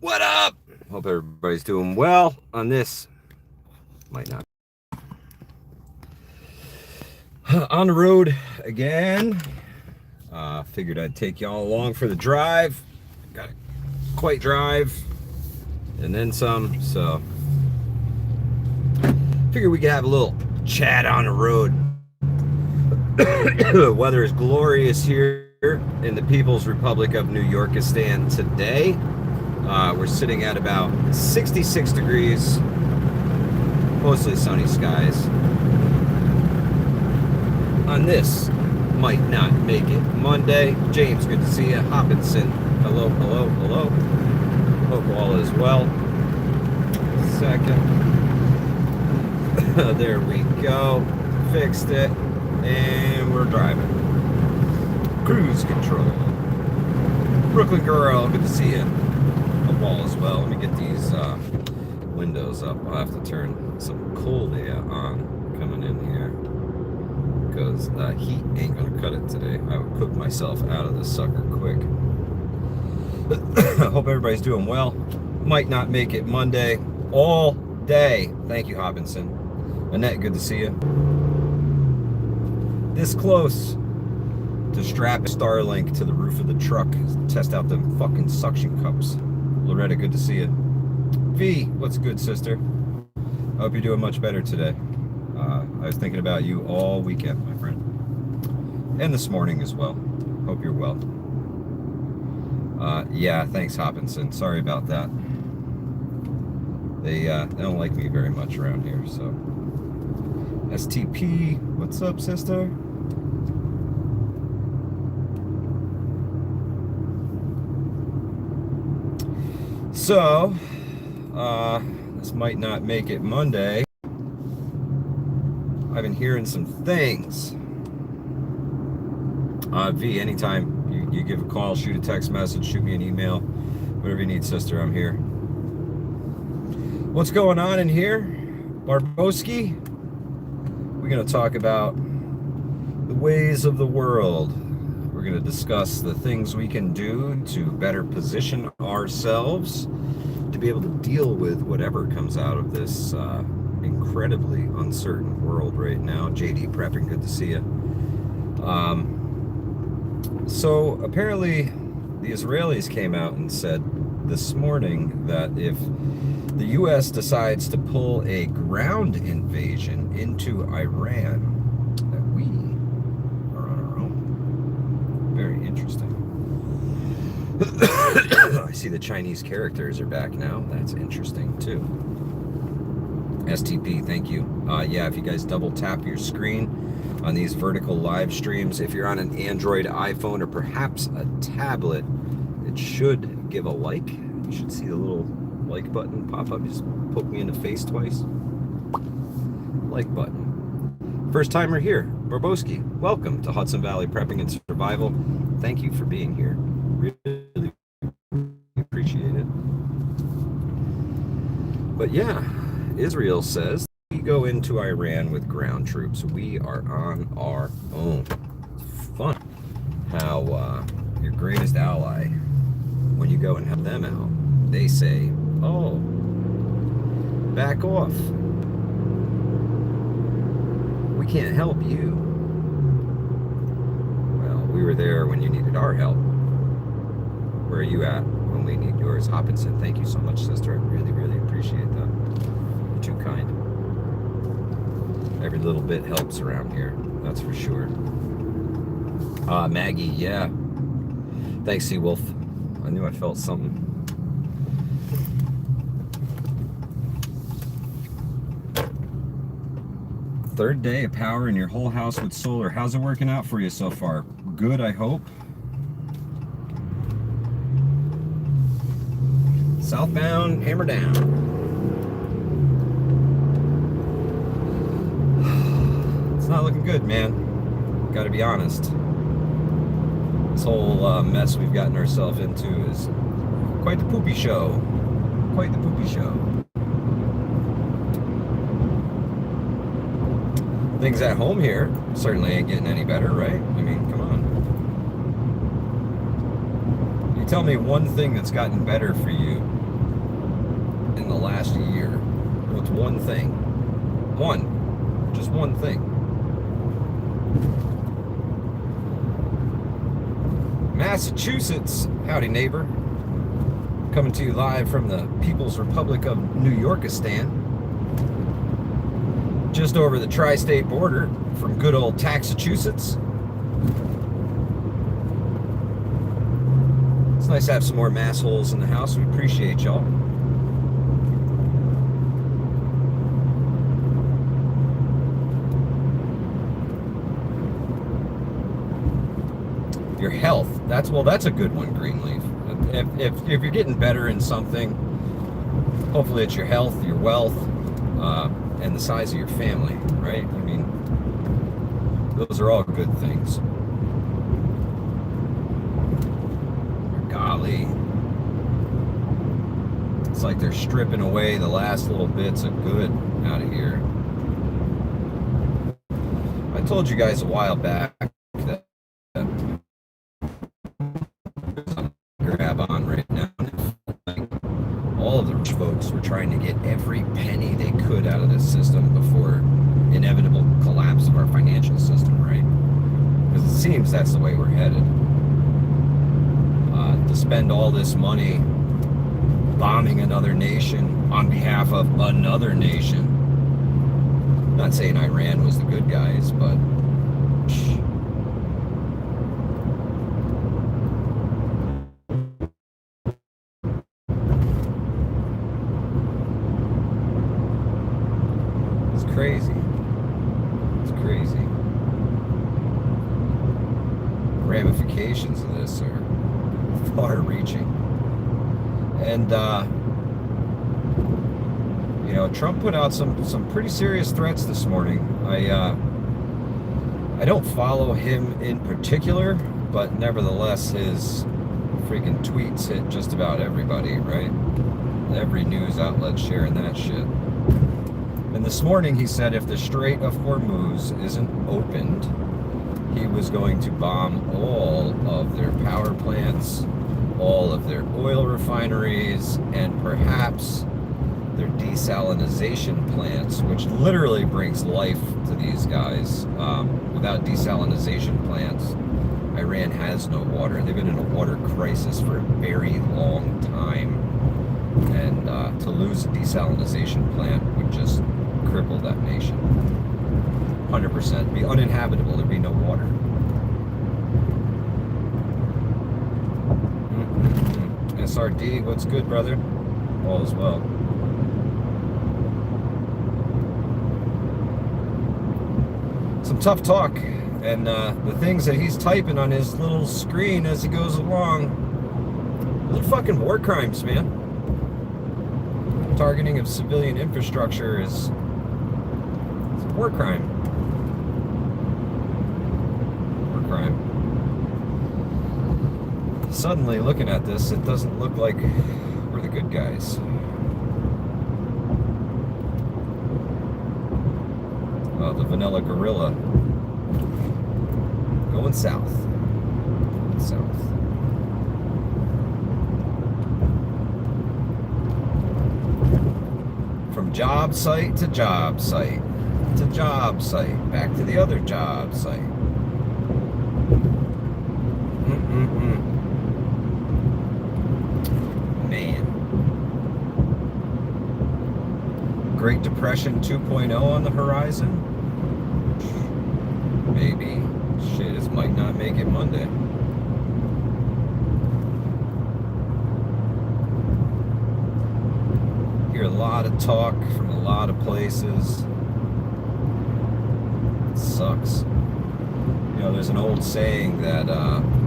What up? Hope everybody's doing well on this. Might not. On the road again. Figured I'd take y'all along for the drive. Got quite drive and then some. So figured we could have a little chat on the road. The weather is glorious here in the People's Republic of New Yorkistan today. We're sitting at about 66 degrees, mostly sunny skies. On this might not make it Monday. James, good to see you. Hopkinson, hello, hello, hello. Hope all is well. Second. There we go. Fixed it. And we're driving. Cruise control. Brooklyn girl, good to see you. Hope all is well. Let me get these windows up. I'll have to turn some cold air on coming in here, because heat ain't gonna cut it today. I would cook myself out of this sucker quick. I hope everybody's doing well. Might not make it Monday all day. Thank you, Hopkinson. Annette, good to see you. This close to strap Starlink to the roof of the truck, test out them fucking suction cups. Loretta, good to see you. V, what's good, sister? I hope you're doing much better today. I was thinking about you all weekend, my friend. And this morning as well. Hope you're well. Yeah, thanks, Hopkinson. Sorry about that. They don't like me very much around here, so. STP, what's up, sister? So, this might not make it Monday. I've been hearing some things. V, anytime you give a call, shoot a text message, shoot me an email, whatever you need, sister, I'm here. What's going on in here? Barboski? We're going to talk about the ways of the world. We're going to discuss the things we can do to better position ourselves to be able to deal with whatever comes out of this incredibly uncertain world right now. JD Prepping, good to see you. So apparently the Israelis came out and said this morning that if the U.S. decides to pull a ground invasion into Iran, that we are on our own. Very interesting. I see the Chinese characters are back now. That's interesting too. STP, thank you. Yeah, if you guys double tap your screen on these vertical live streams, if you're on an Android, iPhone, or perhaps a tablet, it should give a like. You should see the little like button pop up. Just poke me in the face twice. Like button. First timer here, Barboski. Welcome to Hudson Valley Prepping and Survival. Thank you for being here. Really appreciate it. But yeah, Israel says we go into Iran with ground troops. We are on our own. It's fun how your greatest ally, when you go and help them out, they say, oh, back off. We can't help you. Well, we were there when you needed our help. Where are you at when we need yours? Hopkinson, thank you so much, sister. I really, really appreciate that. You're too kind. Every little bit helps around here, that's for sure. Maggie, yeah. Thanks, Seawolf. I knew I felt something. Third day of power in your whole house with solar. How's it working out for you so far? Good, I hope. Southbound, hammer down. It's not looking good, man. Gotta be honest. This whole mess we've gotten ourselves into is quite the poopy show. Quite the poopy show. Things at home here certainly ain't getting any better, right? I mean, come on. You tell me one thing that's gotten better for you in the last year? What's one thing? Just one thing. Massachusetts, howdy neighbor. Coming to you live from the People's Republic of New Yorkistan. Just over the tri-state border from good old Taxachusetts. It's nice to have some more massholes in the house. We appreciate y'all. Your health. That's a good one, Greenleaf. If you're getting better in something, hopefully it's your health, your wealth, and the size of your family, right? I mean, those are all good things. Golly. It's like they're stripping away the last little bits of good out of here. I told you guys a while back that grab on right now. All of the rich folks were trying to get every penny they could out of this system before inevitable collapse of our financial system, right? Because it seems that's the way we're headed. To spend all this money bombing another nation on behalf of another nation. I'm not saying Iran was the good guys, but crazy. It's crazy. Ramifications of this are far-reaching. And you know, Trump put out some pretty serious threats this morning. I don't follow him in particular, but nevertheless his freaking tweets hit just about everybody, right? Every news outlet sharing that shit. And this morning he said if the Strait of Hormuz isn't opened, he was going to bomb all of their power plants, all of their oil refineries, and perhaps their desalination plants, which literally brings life to these guys. Without desalination plants, Iran has no water. They've been in a water crisis for a very long time. And to lose a desalination plant would just cripple that nation. 100%. Be uninhabitable. There'd be no water. SRD, what's good, brother? All is well. Some tough talk, and the things that he's typing on his little screen as he goes along, those are fucking war crimes, man. Targeting of civilian infrastructure is a war crime. War crime. Suddenly, looking at this, it doesn't look like we're the good guys. The vanilla gorilla going south. South. From job site to job site to job site, back to the other job site. Man. Great Depression 2.0 on the horizon? Maybe. Shit, this might not make it Monday. Hear a lot of talk from a lot of places. It sucks. You know, there's an old saying that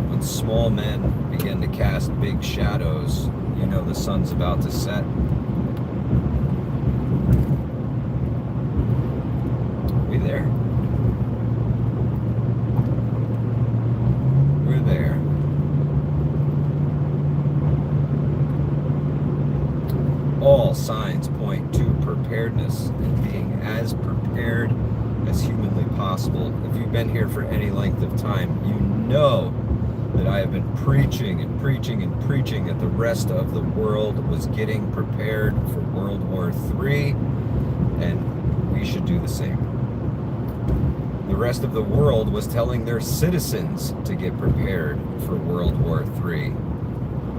when small men begin to cast big shadows, you know the sun's about to set. We there? We're there. All signs point to preparedness and being as prepared as humanly possible. If you've been here for any length of time, you know that I have been preaching and preaching and preaching that the rest of the world was getting prepared for World War III, and we should do the same. The rest of the world was telling their citizens to get prepared for World War III,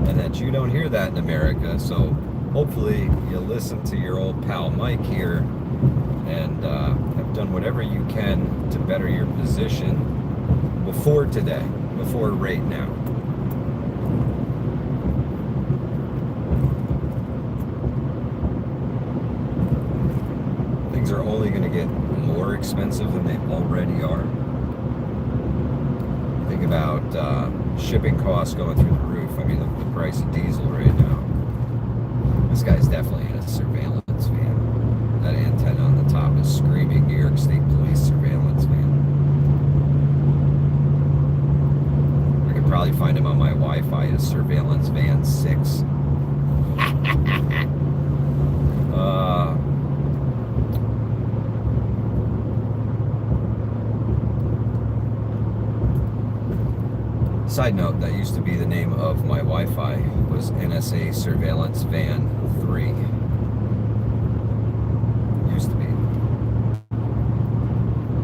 and that you don't hear that in America. So hopefully you listen to your old pal Mike here and have done whatever you can to better your position before today, before right now. Things are only going to get more expensive than they already are. Think about shipping costs going through the roof. I mean, look at the price of diesel right now. This guy's definitely in a surveillance van. That antenna on the top is screaming New York State Police surveillance van. I could probably find him on my Wi-Fi as surveillance van 6. Side note, that used to be the name of my Wi-Fi, was NSA Surveillance Van 3. Used to be.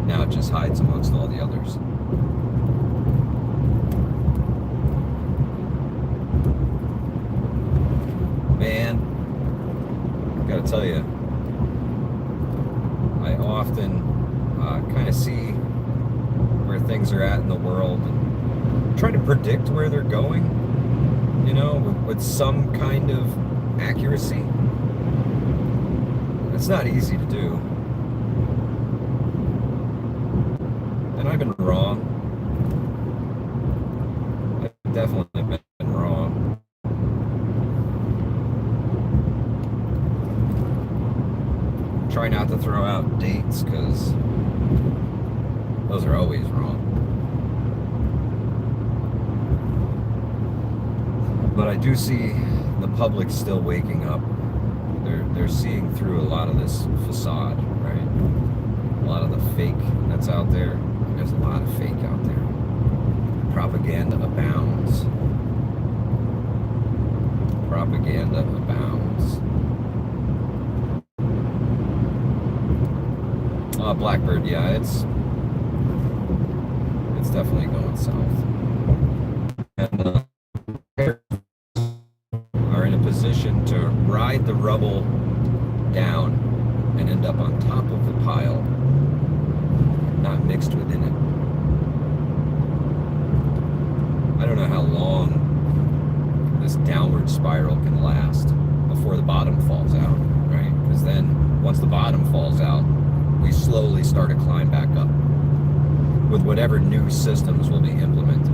Now it just hides amongst all the others. Man, gotta tell you, I often kind of see where things are at in the world and try to predict where they're going, you know, with some kind of accuracy. It's not easy to do. And I've been wrong. I've definitely been wrong. Try not to throw out dates, because those are always wrong. But I do see the public still waking up. They're seeing through a lot of this facade, right? A lot of the fake that's out there. There's a lot of fake out there. Propaganda abounds. Propaganda abounds. Blackbird, yeah, it's definitely going south. And are in a position to ride the rubble down and end up on top of the pile, not mixed within it. I don't know how long this downward spiral can last before the bottom falls out, right? Because then once the bottom falls out, we slowly start to climb back up with whatever new systems will be implemented.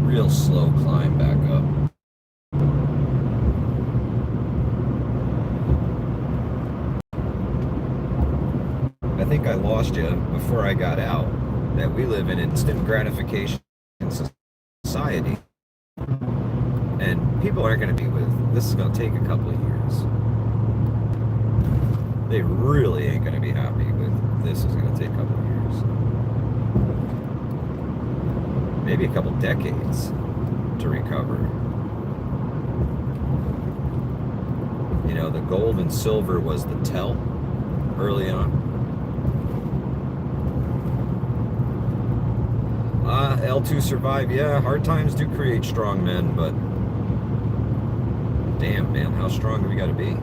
Real slow climb back up. I think I lost you before I got out, that we live in instant gratification society. And people aren't going to be with, this is going to take a couple of years. They really ain't going to be happy with this is going to take a couple of years. Maybe a couple decades to recover. You know, the gold and silver was the tell early on. L2 survive, yeah, hard times do create strong men, but damn, man, how strong do we got to be?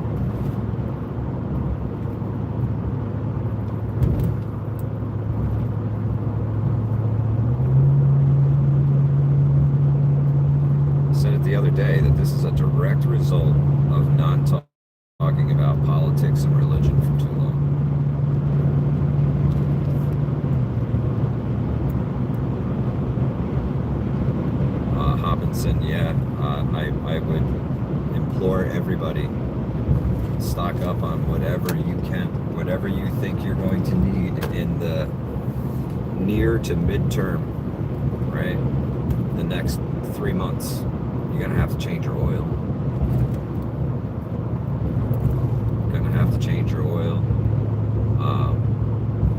I said it the other day that this is a direct result of not talking about politics and religion for too long. Hopkinson, yeah, I would implore everybody, stock up on whatever you can, whatever you think you're going to need in the near to midterm, right? The next 3 months, you're gonna have to change your oil. You're gonna have to change your oil.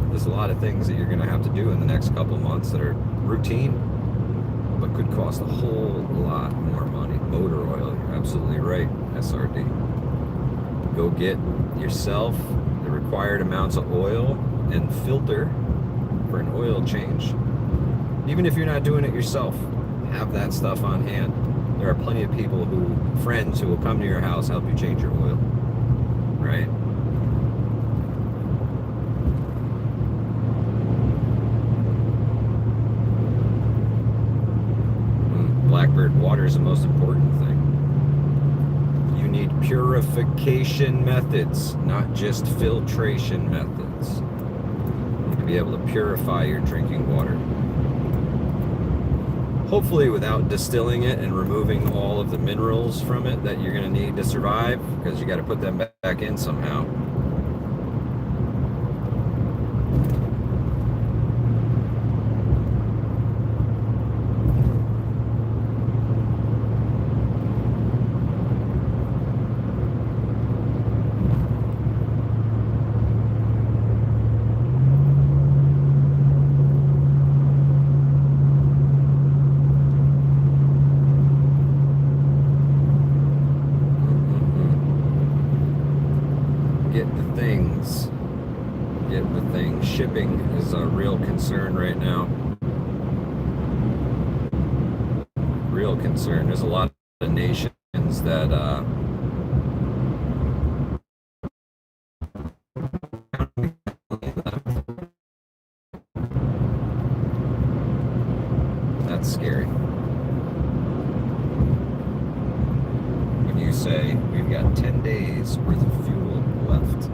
There's a lot of things that you're gonna have to do in the next couple of months that are routine. could cost a whole lot more money. Motor oil, you're absolutely right, SRD. Go get yourself the required amounts of oil and filter for an oil change. Even if you're not doing it yourself, have that stuff on hand. There are plenty of people friends who will come to your house, help you change your oil, right? Blackbird water is the most important thing. You need purification methods, not just filtration methods. You need to be able to purify your drinking water. Hopefully without distilling it and removing all of the minerals from it that you're going to need to survive, because you got to put them back in somehow. Shipping is a real concern right now. Real concern. There's a lot of nations that that's scary. When you say we've got 10 days worth of fuel left.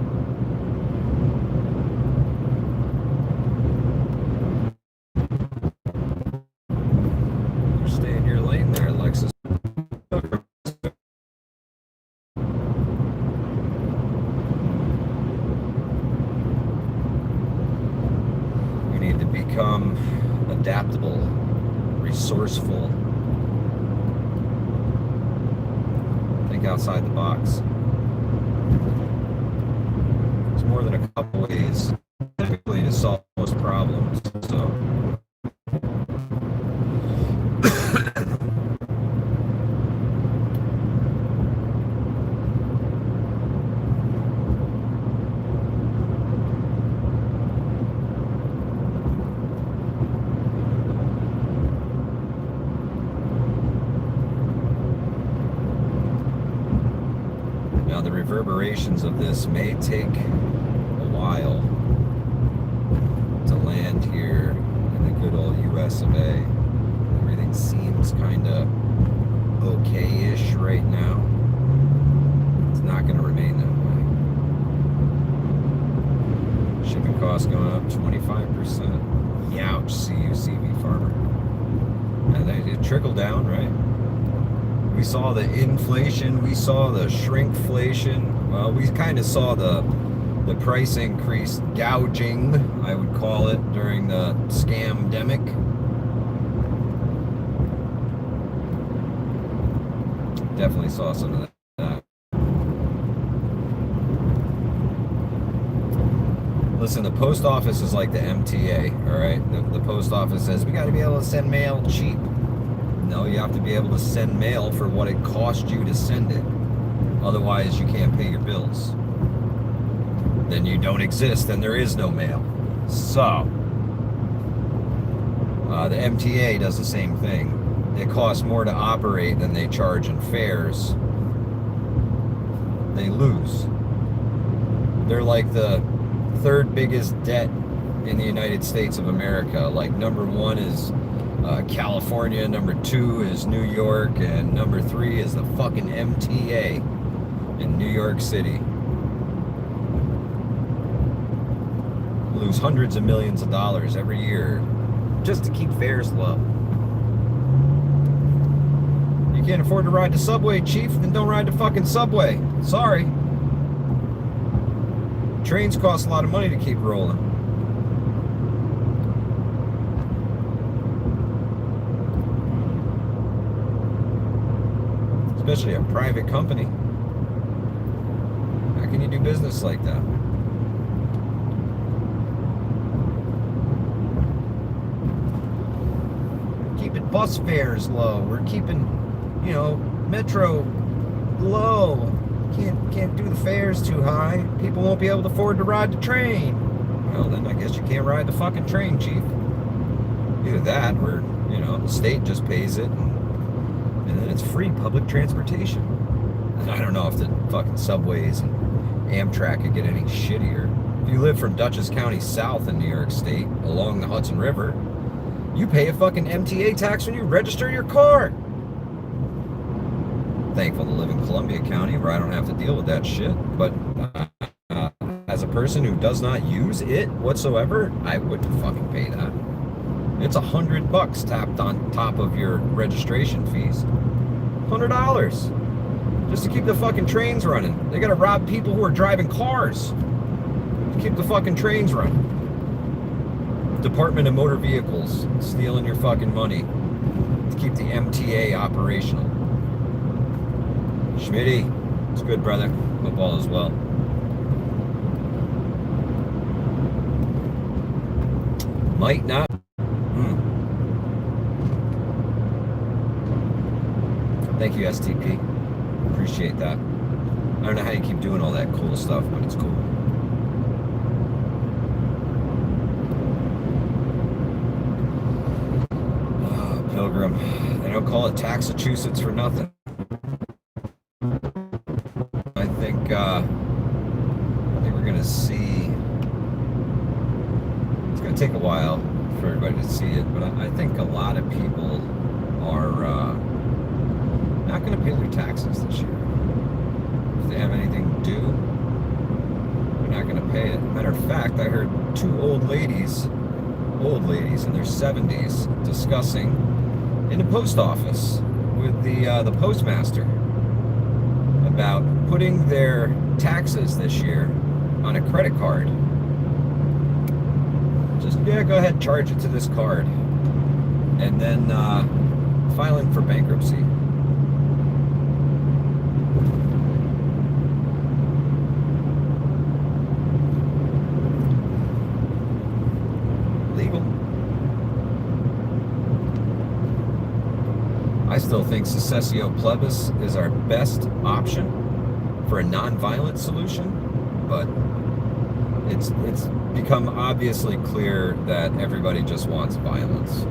Become adaptable, resourceful. Think outside the box. There's more than a couple ways typically to solve most problems. So the reverberations of this may take a while to land here in the good old US of A. Everything seems kind of okay-ish right now. It's not going to remain that way. Shipping costs going up 25%. Youch, CV farmer. And it trickled down, right? We saw the inflation, we saw the shrinkflation. Well, we kind of saw the price increase gouging, I would call it, during the scamdemic. Definitely saw some of that. Listen, the post office is like the MTA, all right? The post office says, we got to be able to send mail cheap. No, you have to be able to send mail for what it cost you to send it. Otherwise, you can't pay your bills. Then you don't exist, and there is no mail. So, the MTA does the same thing. It costs more to operate than they charge in fares. They lose. They're like the third biggest debt in the United States of America. Like, number one is California, number two is New York, and number three is the fucking MTA in New York City. Lose hundreds of millions of dollars every year just to keep fares low. You can't afford to ride the subway, chief? Then don't ride the fucking subway. Sorry. Trains cost a lot of money to keep rolling. Especially a private company. How can you do business like that? Keep keeping bus fares low. We're keeping, metro low. Can't do the fares too high. People won't be able to afford to ride the train. Well, then I guess you can't ride the fucking train, chief. Either that, or the state just pays it, and then it's free public transportation. And I don't know if the fucking subways and Amtrak could get any shittier. If you live from Dutchess County south in New York State, along the Hudson River, you pay a fucking MTA tax when you register your car. Thankful to live in Columbia County, where I don't have to deal with that shit. But as a person who does not use it whatsoever, I wouldn't fucking pay that. It's $100 tapped on top of your registration fees. $100 just to keep the fucking trains running. They gotta rob people who are driving cars to keep the fucking trains running. Department of Motor Vehicles stealing your fucking money to keep the MTA operational. Schmitty, it's good, brother. Hope all is well. Might not. Thank you, STP. Appreciate that. I don't know how you keep doing all that cool stuff, but it's cool. Pilgrim. They don't call it Taxachusetts for nothing. I think we're gonna see. It's gonna take a while for everybody to see it, but I think a lot of people are not gonna pay their taxes this year. If they have anything due, they're not gonna pay it. Matter of fact, I heard two old ladies in their 70s discussing in the post office with the postmaster about putting their taxes this year on a credit card. Just go ahead and charge it to this card, and then filing for bankruptcy. Legal. I still think Secessio Plebis is our best option for a non-violent solution, but it's become obviously clear that everybody just wants violence.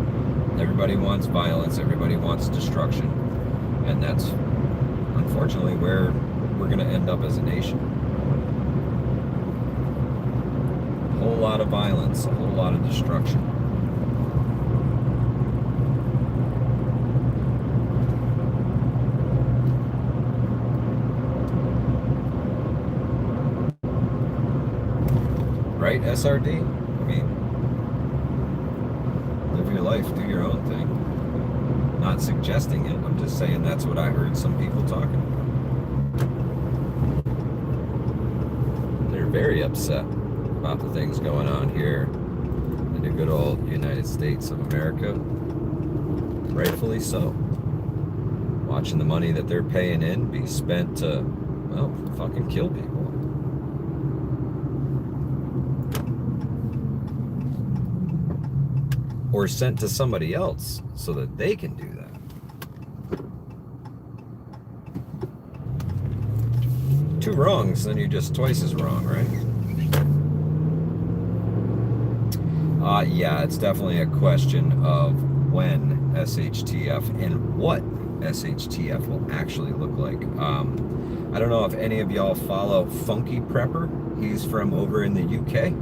Everybody wants violence, everybody wants destruction, and that's unfortunately where we're going to end up as a nation. A whole lot of violence, a whole lot of destruction. Right, SRD? I mean, live your life, do your own thing. Not suggesting it, I'm just saying that's what I heard some people talking about. They're very upset about the things going on here in the good old United States of America. Rightfully so. Watching the money that they're paying in be spent to, well, fucking kill people. Or sent to somebody else so that they can do that. Two wrongs, then you're just twice as wrong, right? Yeah, it's definitely a question of when SHTF and what SHTF will actually look like. I don't know if any of y'all follow Funky Prepper. He's from over in the UK.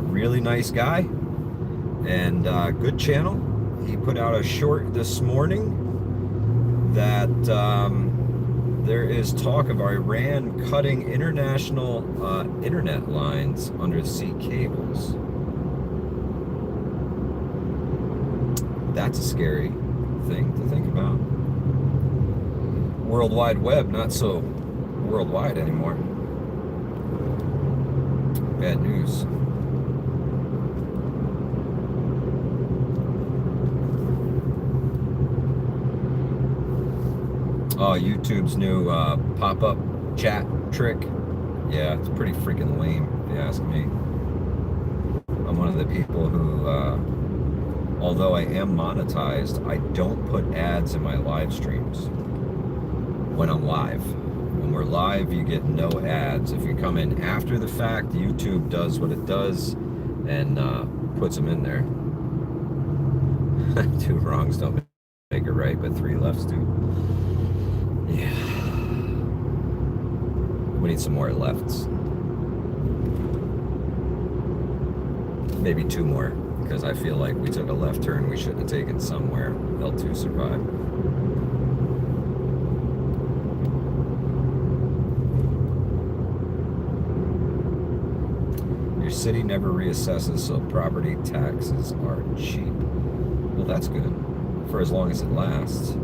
Really nice guy. And good channel. He put out a short this morning that there is talk of Iran cutting international internet lines undersea cables. That's a scary thing to think about. World Wide Web, not so worldwide anymore. Bad news. Oh, YouTube's new pop-up chat trick. Yeah, it's pretty freaking lame, if you ask me. I'm one of the people who although I am monetized, I don't put ads in my live streams when I'm live. When we're live, you get no ads. If you come in after the fact, YouTube does what it does and puts them in there. 2 wrongs don't make it right, but 3 lefts do. Yeah. We need some more lefts. Maybe 2 more, because I feel like we took a left turn we shouldn't have taken somewhere. L2 survived. Your city never reassesses, so property taxes are cheap. Well, that's good, for as long as it lasts.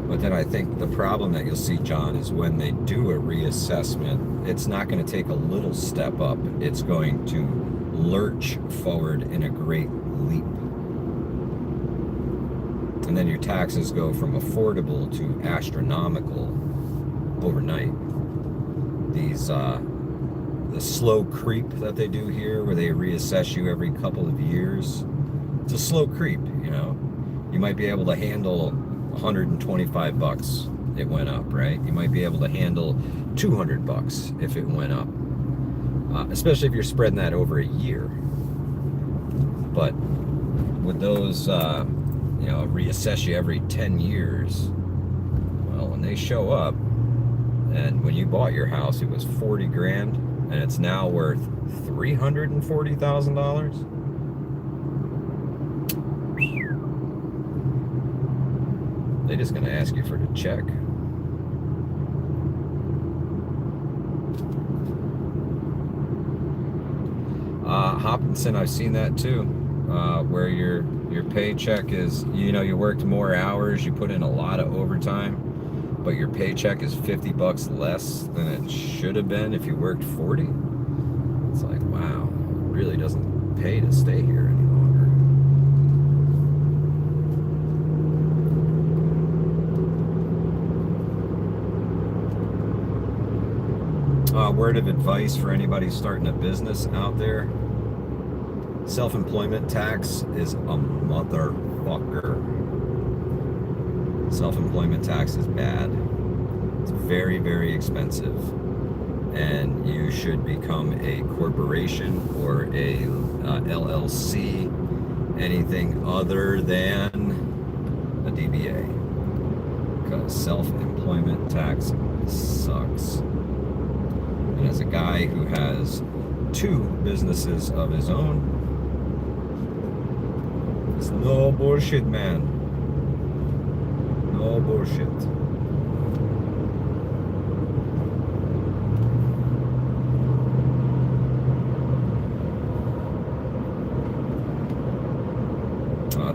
But then I think the problem that you'll see, John, is when they do a reassessment, it's not going to take a little step up. It's going to lurch forward in a great leap. And then your taxes go from affordable to astronomical overnight. These, the slow creep that they do here, where they reassess you every couple of years, it's a slow creep, you know. You might be able to handle $125, it went up, right? You might be able to handle $200 if it went up, especially if you're spreading that over a year. But with those, you know, reassess you every 10 years, well, when they show up, and when you bought your house, it was 40 grand, and it's now worth $340,000. They're just going to ask you for the check. Hopkinson, I've seen that too, where your paycheck is, you know, you worked more hours, you put in a lot of overtime, but your paycheck is $50 less than it should have been if you worked 40. It's like, wow, it really doesn't pay to stay here any longer. Word of advice for anybody starting a business out there: self-employment tax is a motherfucker. Self-employment tax is bad. It's very, very expensive. And you should become a corporation or a LLC, anything other than a DBA. Because self-employment tax sucks. And as a guy who has 2 businesses of his own, it's no bullshit, man. No bullshit.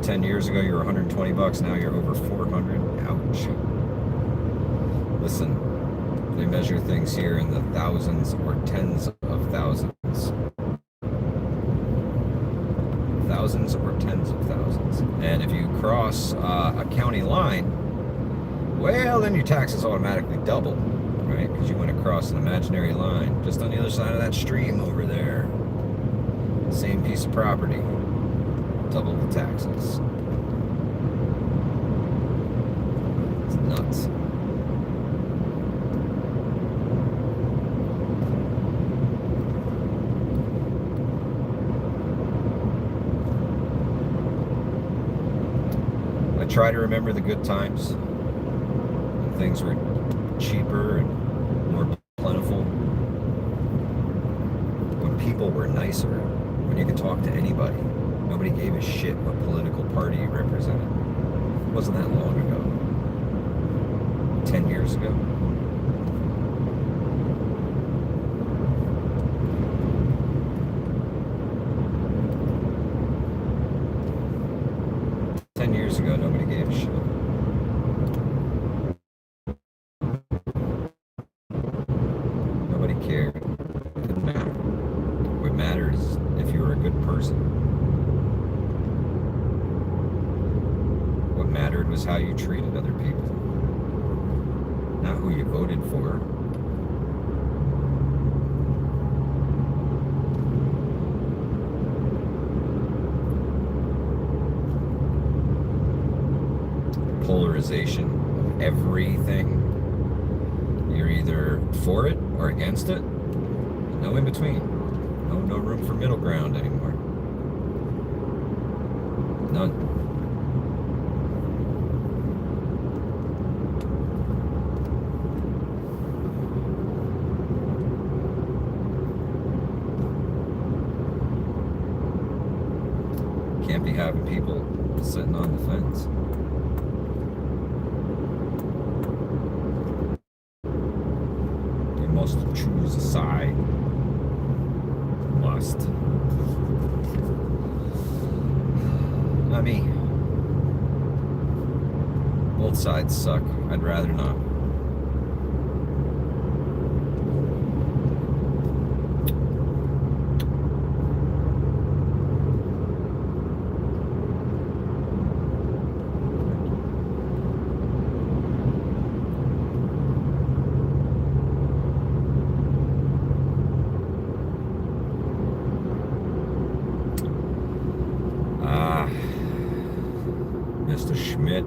$10 years ago, you were $120. Now you're over $400. Ouch. Listen, they measure things here in the thousands or tens of thousands. Thousands or tens of thousands. And if you cross a county line, well, then your taxes automatically double, right? Because you went across an imaginary line just on the other side of that stream over there. Same piece of property. Double the taxes. It's nuts. I try to remember the good times when things were cheaper and more plentiful, when people were nicer, when you could talk to anybody. Nobody gave a shit what political party you represented. It wasn't that long ago. 10 years ago. Years ago, nobody gave a shit. Nobody cared. It didn't matter. What mattered is if you were a good person. What mattered was how you treated other people, not who you voted for. polarization of everything. You're either for it or against it. No in between. No room for middle ground anymore. None. Can't be having people sitting on the fence. You must choose a side. Must. Not me. Both sides suck. I'd rather not. Mr. Schmidt.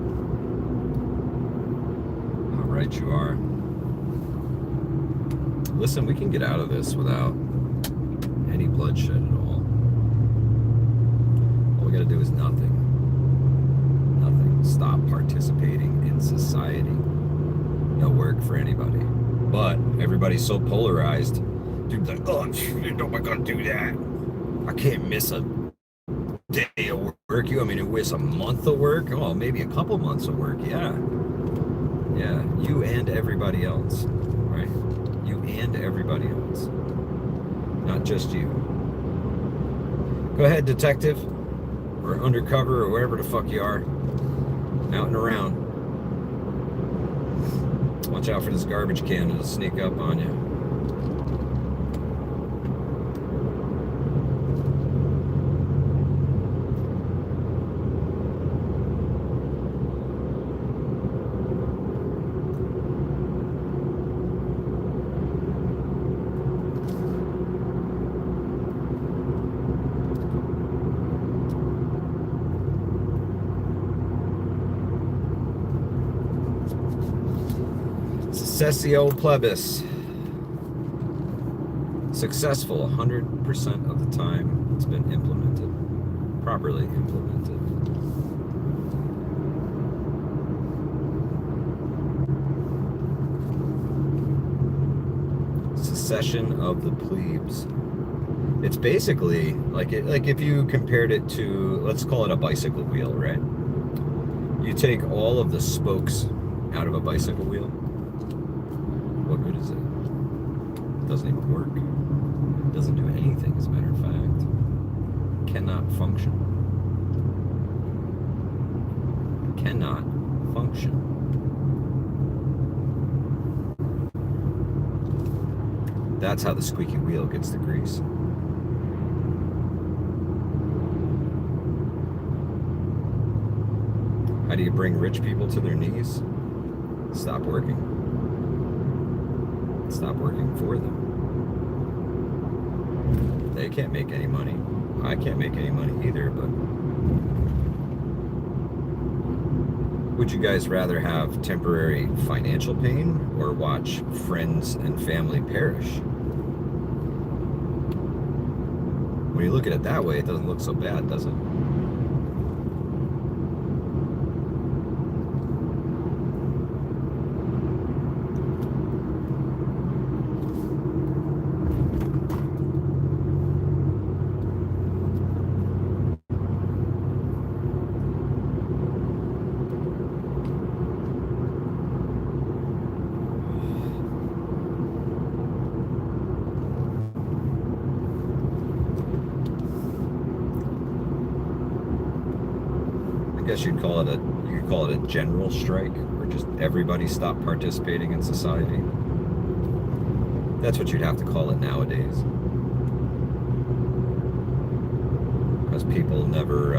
How right you are. Listen, we can get out of this without any bloodshed at all. All we gotta do is nothing. Nothing. Stop participating in society. No work for anybody. But everybody's so polarized. Dude's like, oh, you know, I'm gonna do that. I can't miss a day of work. You want me to miss a month of work? Oh, maybe a couple months of work. Yeah. You and everybody else, right? You and everybody else, not just you. Go ahead, detective, or undercover, or wherever the fuck you are, out and around. Watch out for this garbage can. It'll sneak up on you. Secessio Plebis. Successful 100% of the time it's been implemented. Properly implemented. Secession of the plebes. It's basically like if you compared it to, let's call it a bicycle wheel, right? You take all of the spokes out of a bicycle wheel. What good is it? It doesn't even work. It doesn't do anything, as a matter of fact. Cannot function. Cannot function. That's how the squeaky wheel gets the grease. How do you bring rich people to their knees? Stop working. Stop working for them. They can't make any money. I can't make any money either, but would you guys rather have temporary financial pain or watch friends and family perish? When you look at it that way, it doesn't look so bad, does it? I guess you could call it a general strike, or just everybody stop participating in society. That's what you'd have to call it nowadays, because people never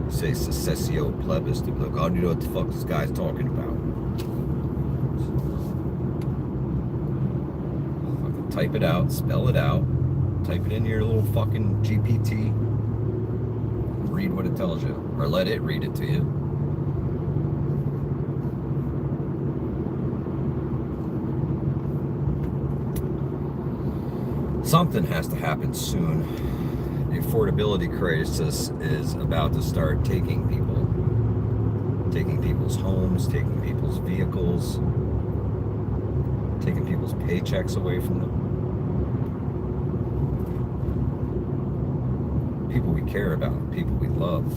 say Secessio Plebis. They're like, I don't know what the fuck this guy's talking about. Fucking type it out, spell it out, type it in your little fucking GPT. Read what it tells you, or let it read it to you. Something has to happen soon. The affordability crisis is about to start taking people's homes, taking people's vehicles, taking people's paychecks away from them. People we care about, people we love.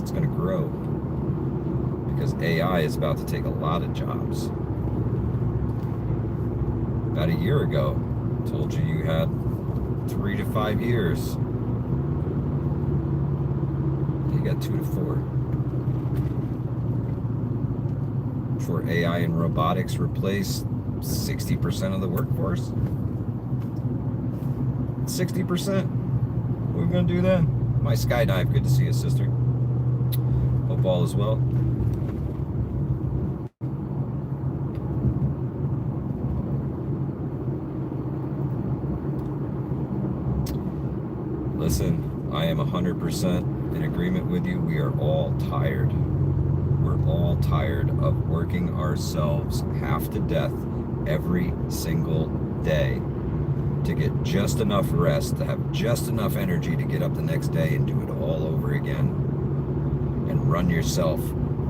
It's going to grow because AI is about to take a lot of jobs. About a year ago, I told you you had 3 to 5 years. You got 2 to 4. Before AI and robotics replace 60% of the workforce. 60%? What are we gonna do then? My skydive, good to see you, sister. Hope all is well. Listen, I am 100% in agreement with you. We are all tired. We're all tired of working ourselves half to death every single day to get just enough rest, to have just enough energy to get up the next day and do it all over again. And run yourself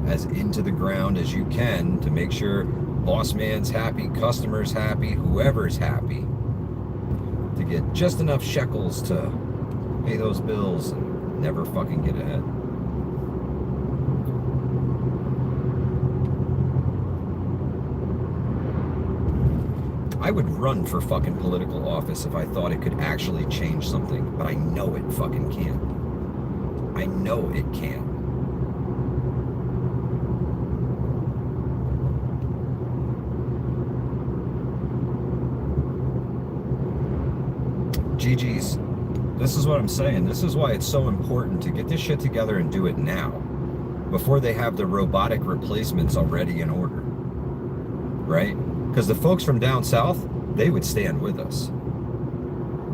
as into the ground as you can to make sure boss man's happy, customers happy, whoever's happy, to get just enough shekels to pay those bills and never fucking get ahead. I would run for fucking political office if I thought it could actually change something, but I know it fucking can't. I know it can't. GG's. This is what I'm saying. This is why it's so important to get this shit together and do it now, before they have the robotic replacements already in order, right? Because the folks from down south, they would stand with us.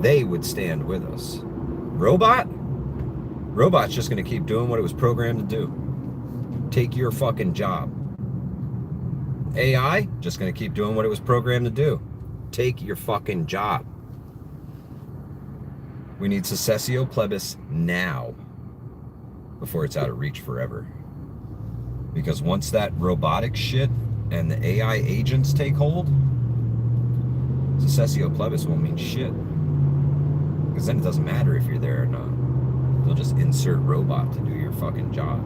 They would stand with us. Robot's just going to keep doing what it was programmed to do. Take your fucking job. AI, just going to keep doing what it was programmed to do. Take your fucking job. We need Secessio Plebis now, before it's out of reach forever. Because once that robotic shit and the AI agents take hold, Secessio Plebis won't mean shit. Because then it doesn't matter if you're there or not. They'll just insert robot to do your fucking job.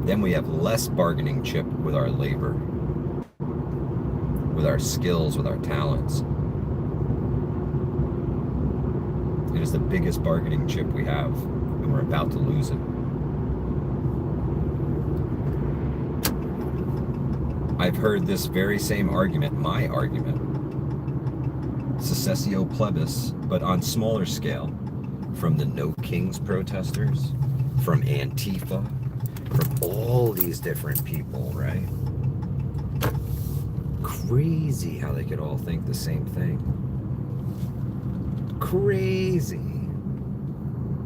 Then we have less bargaining chip with our labor, with our skills, with our talents. It is the biggest bargaining chip we have, and we're about to lose it. I've heard this very same argument, my argument, Secessio Plebis, but on smaller scale, from the No Kings protesters, from Antifa, from all these different people, right? Crazy how they could all think the same thing. Crazy.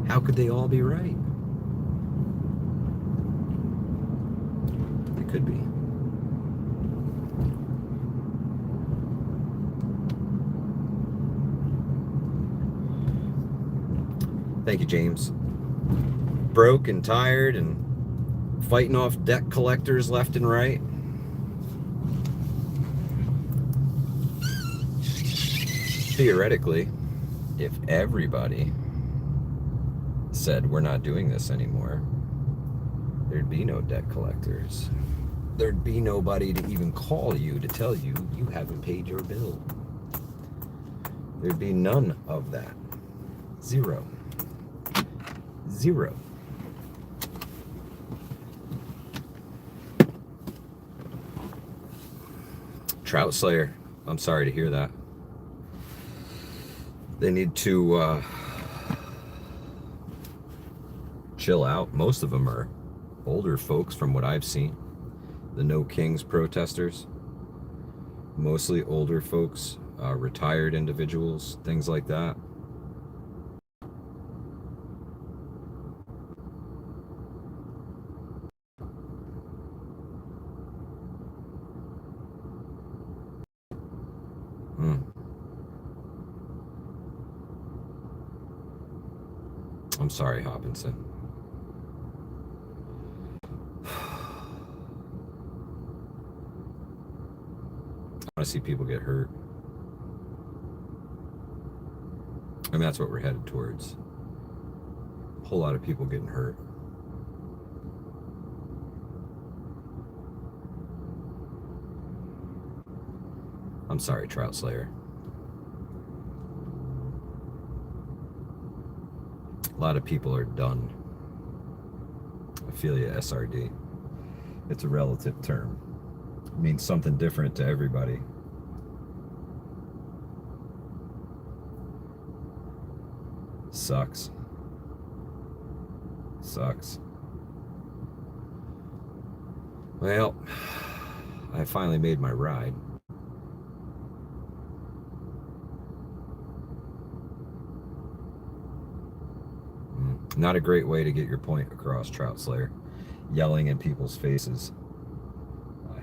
How could they all be right? They could be. Thank you, James. Broke and tired and fighting off debt collectors left and right. Theoretically, if everybody said we're not doing this anymore, there'd be no debt collectors. There'd be nobody to even call you to tell you you haven't paid your bill. There'd be none of that. Zero. Zero. Trout Slayer, I'm sorry to hear that. They need to chill out. Most of them are older folks from what I've seen. The No Kings protesters, mostly older folks, retired individuals, things like that. I'm sorry, Hopkinson. I want to see people get hurt. I mean, that's what we're headed towards. A whole lot of people getting hurt. I'm sorry, Trout Slayer. A lot of people are done. I feel you, SRD. It's a relative term. It means something different to everybody. Sucks. Sucks. Well, I finally made my ride. Not a great way to get your point across, Trout Slayer. Yelling in people's faces.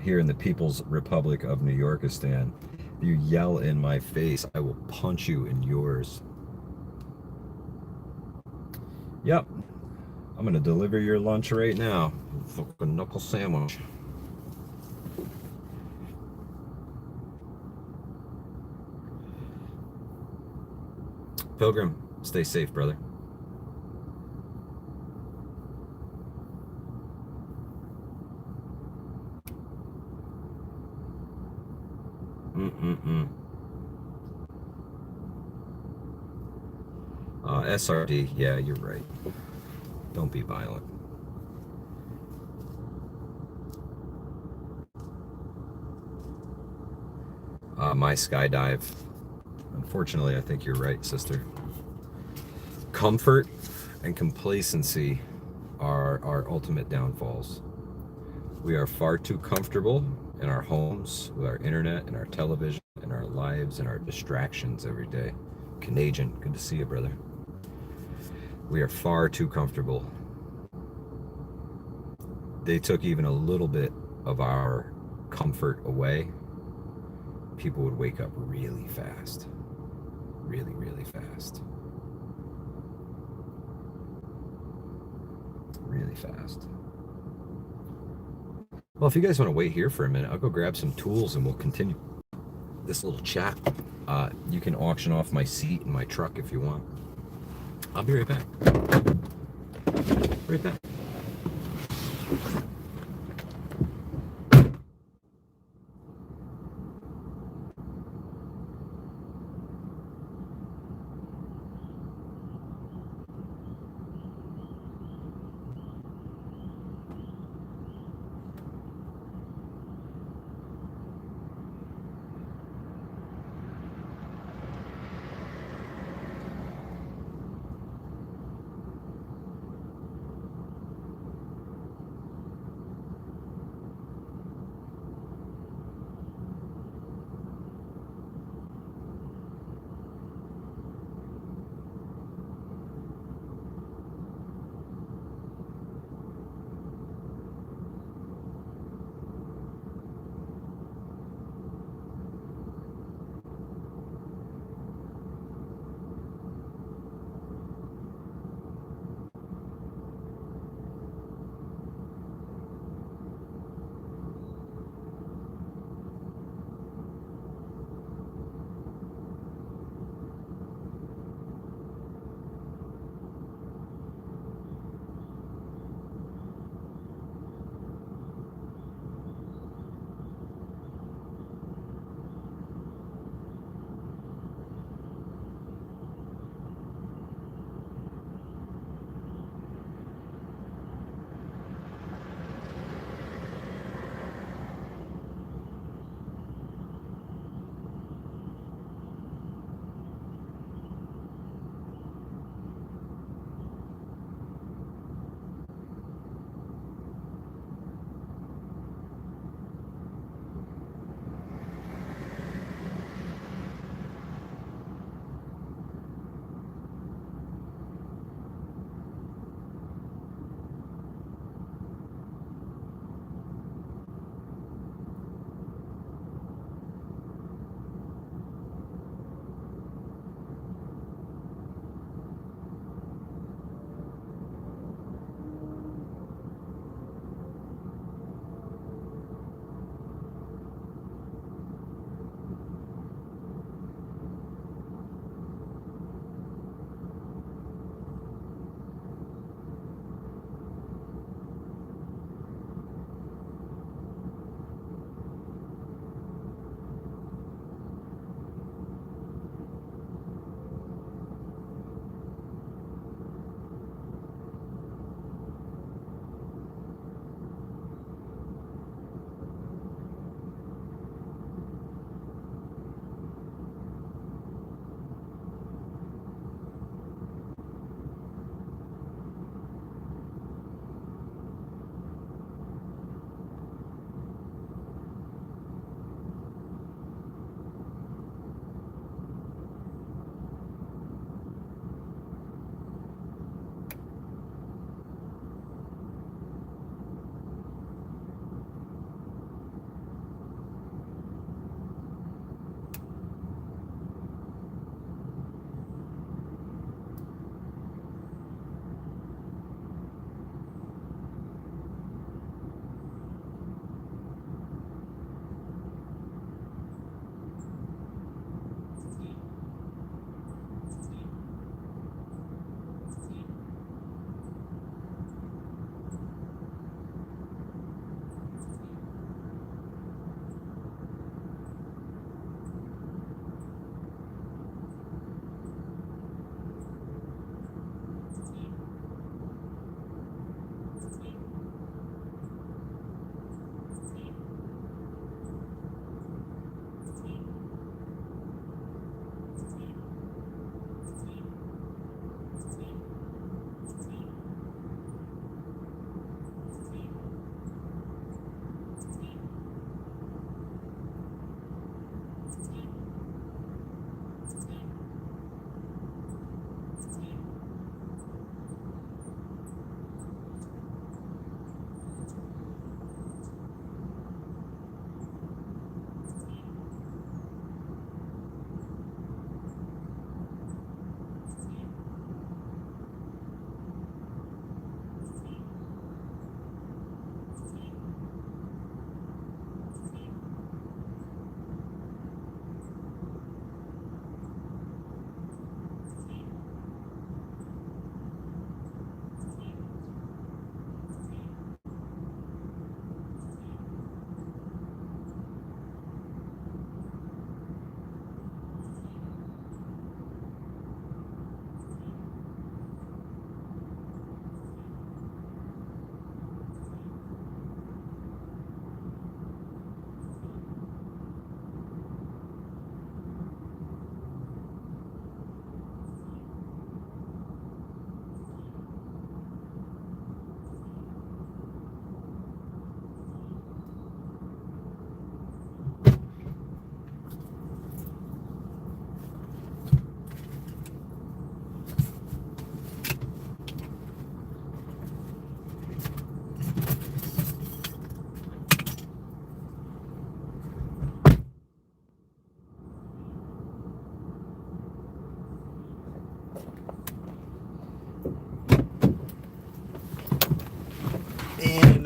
Here in the People's Republic of New Yorkistan, if you yell in my face, I will punch you in yours. Yep. I'm going to deliver your lunch right now. Fucking knuckle sandwich. Pilgrim, stay safe, brother. SRD, yeah, you're right. Don't be violent. My skydive. Unfortunately, I think you're right, sister. Comfort and complacency are our ultimate downfalls. We are far too comfortable in our homes, with our internet and our television and our lives and our distractions every day. Canadian, good to see you, brother. We are far too comfortable. They took even a little bit of our comfort away. People would wake up really fast. Really, really fast. Really fast. Well, if you guys want to wait here for a minute, I'll go grab some tools and we'll continue this little chat. You can auction off my seat in my truck if you want. I'll be right back. Right back.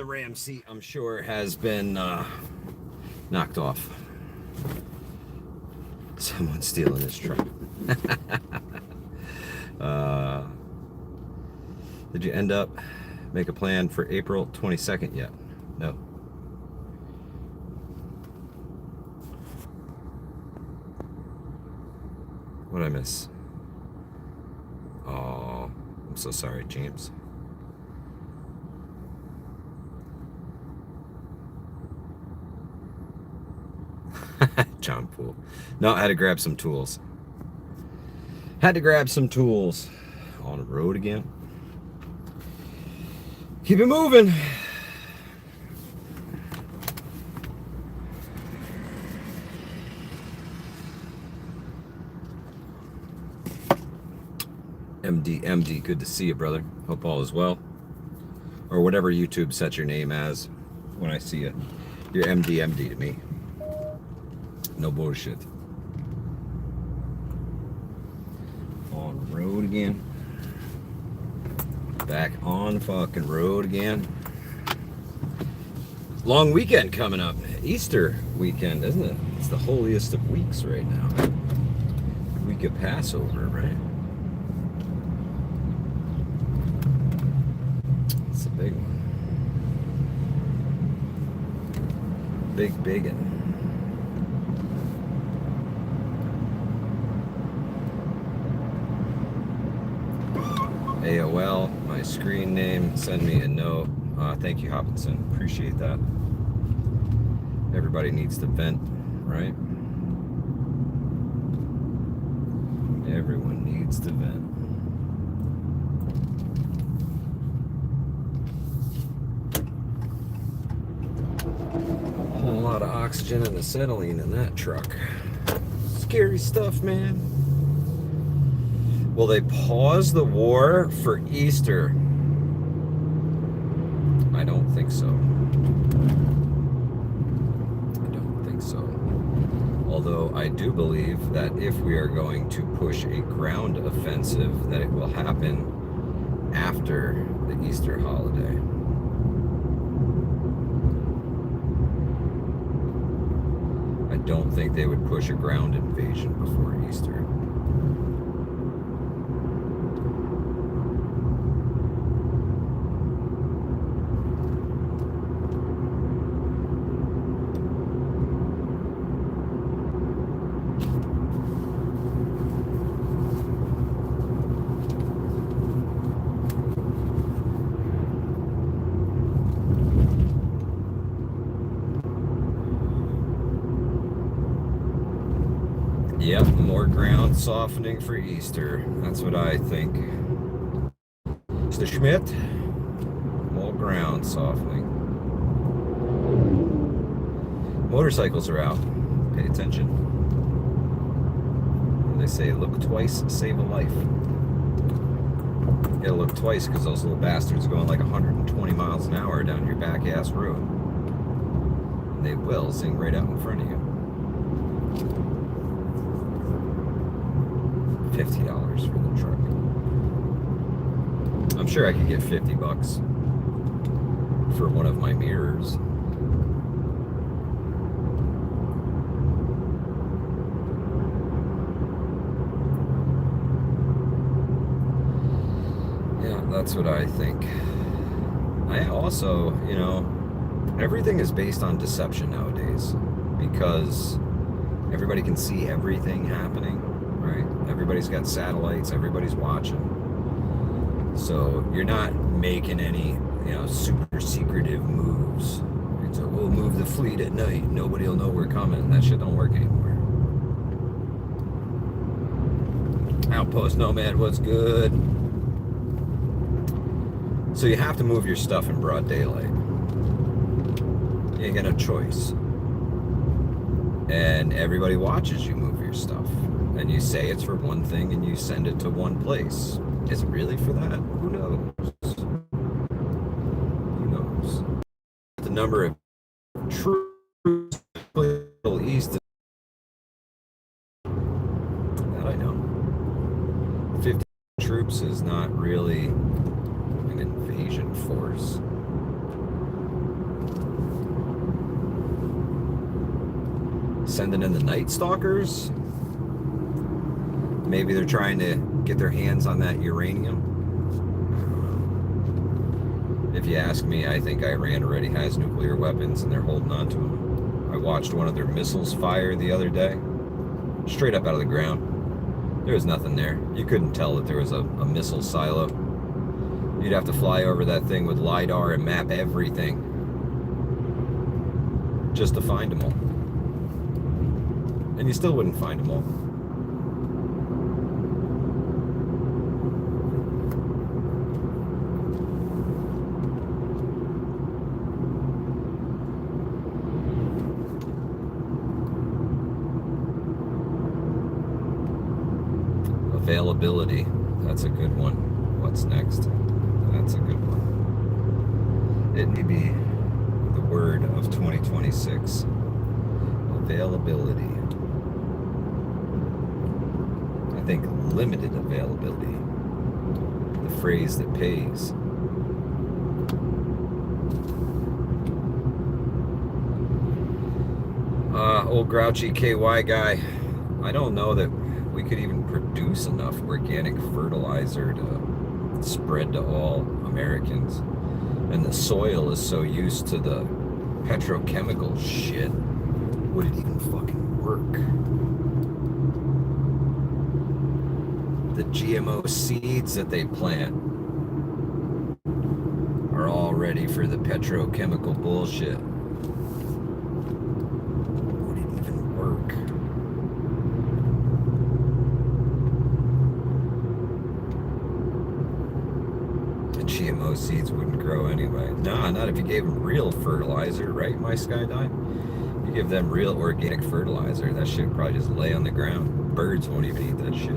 the Ram seat, I'm sure, has been knocked off. Someone's stealing his truck. Did you end up make a plan for April 22nd yet? No. What'd I miss? Oh, I'm so sorry, James. John Poole. No, I had to grab some tools. On the road again. Keep it moving. MD, good to see you, brother. Hope all is well. Or whatever YouTube sets your name as when I see it. You're MD to me. No bullshit. On the road again. Back on the fucking road again. Long weekend coming up. Easter weekend, isn't it? It's the holiest of weeks right now. Week of Passover, right? It's a big one. Biggin. AOL, my screen name, send me a note. Thank you, Hopkinson. Appreciate that. Everybody needs to vent, right? Everyone needs to vent. A whole lot of oxygen and acetylene in that truck. Scary stuff, man. Will they pause the war for Easter? I don't think so. Although I do believe that if we are going to push a ground offensive, that it will happen after the Easter holiday. I don't think they would push a ground invasion before Easter. Yep, more ground softening for Easter. That's what I think. Mr. Schmidt, more ground softening. Motorcycles are out. Pay attention. They say look twice, save a life. You gotta look twice because those little bastards are going like 120 miles an hour down your back ass road. And they will zing right out in front of you. $50 for the truck. I'm sure I could get $50 for one of my mirrors. Yeah, that's what I think. I also, everything is based on deception nowadays because everybody can see everything happening. Right? Everybody's got satellites, everybody's watching. So you're not making any, super secretive moves. Right? So we'll move the fleet at night, nobody will know we're coming. That shit don't work anymore. Outpost Nomad, what's good? So you have to move your stuff in broad daylight. You ain't got no choice. And everybody watches you move your stuff. And you say it's for one thing and you send it to one place. Is it really for that? Who knows? Who knows? The number of troops in the Middle East, that I know. 50 troops is not really an invasion force. Sending in the Night Stalkers. Maybe they're trying to get their hands on that uranium. If you ask me, I think Iran already has nuclear weapons and they're holding on to them. I watched one of their missiles fire the other day, straight up out of the ground. There was nothing there. You couldn't tell that there was a missile silo. You'd have to fly over that thing with LiDAR and map everything just to find them all. And you still wouldn't find them all. Availability. That's a good one. What's next? That's a good one. It may be the word of 2026. Availability. I think limited availability. The phrase that pays. Old grouchy KY guy. I don't know that we could even produce enough organic fertilizer to spread to all Americans. And the soil is so used to the petrochemical shit. Would it even fucking work? The GMO seeds that they plant are all ready for the petrochemical bullshit. Would it even work? GMO seeds wouldn't grow anyway. Nah, not if you gave them real fertilizer, right, my Skydive? You give them real organic fertilizer, that shit would probably just lay on the ground. Birds won't even eat that shit.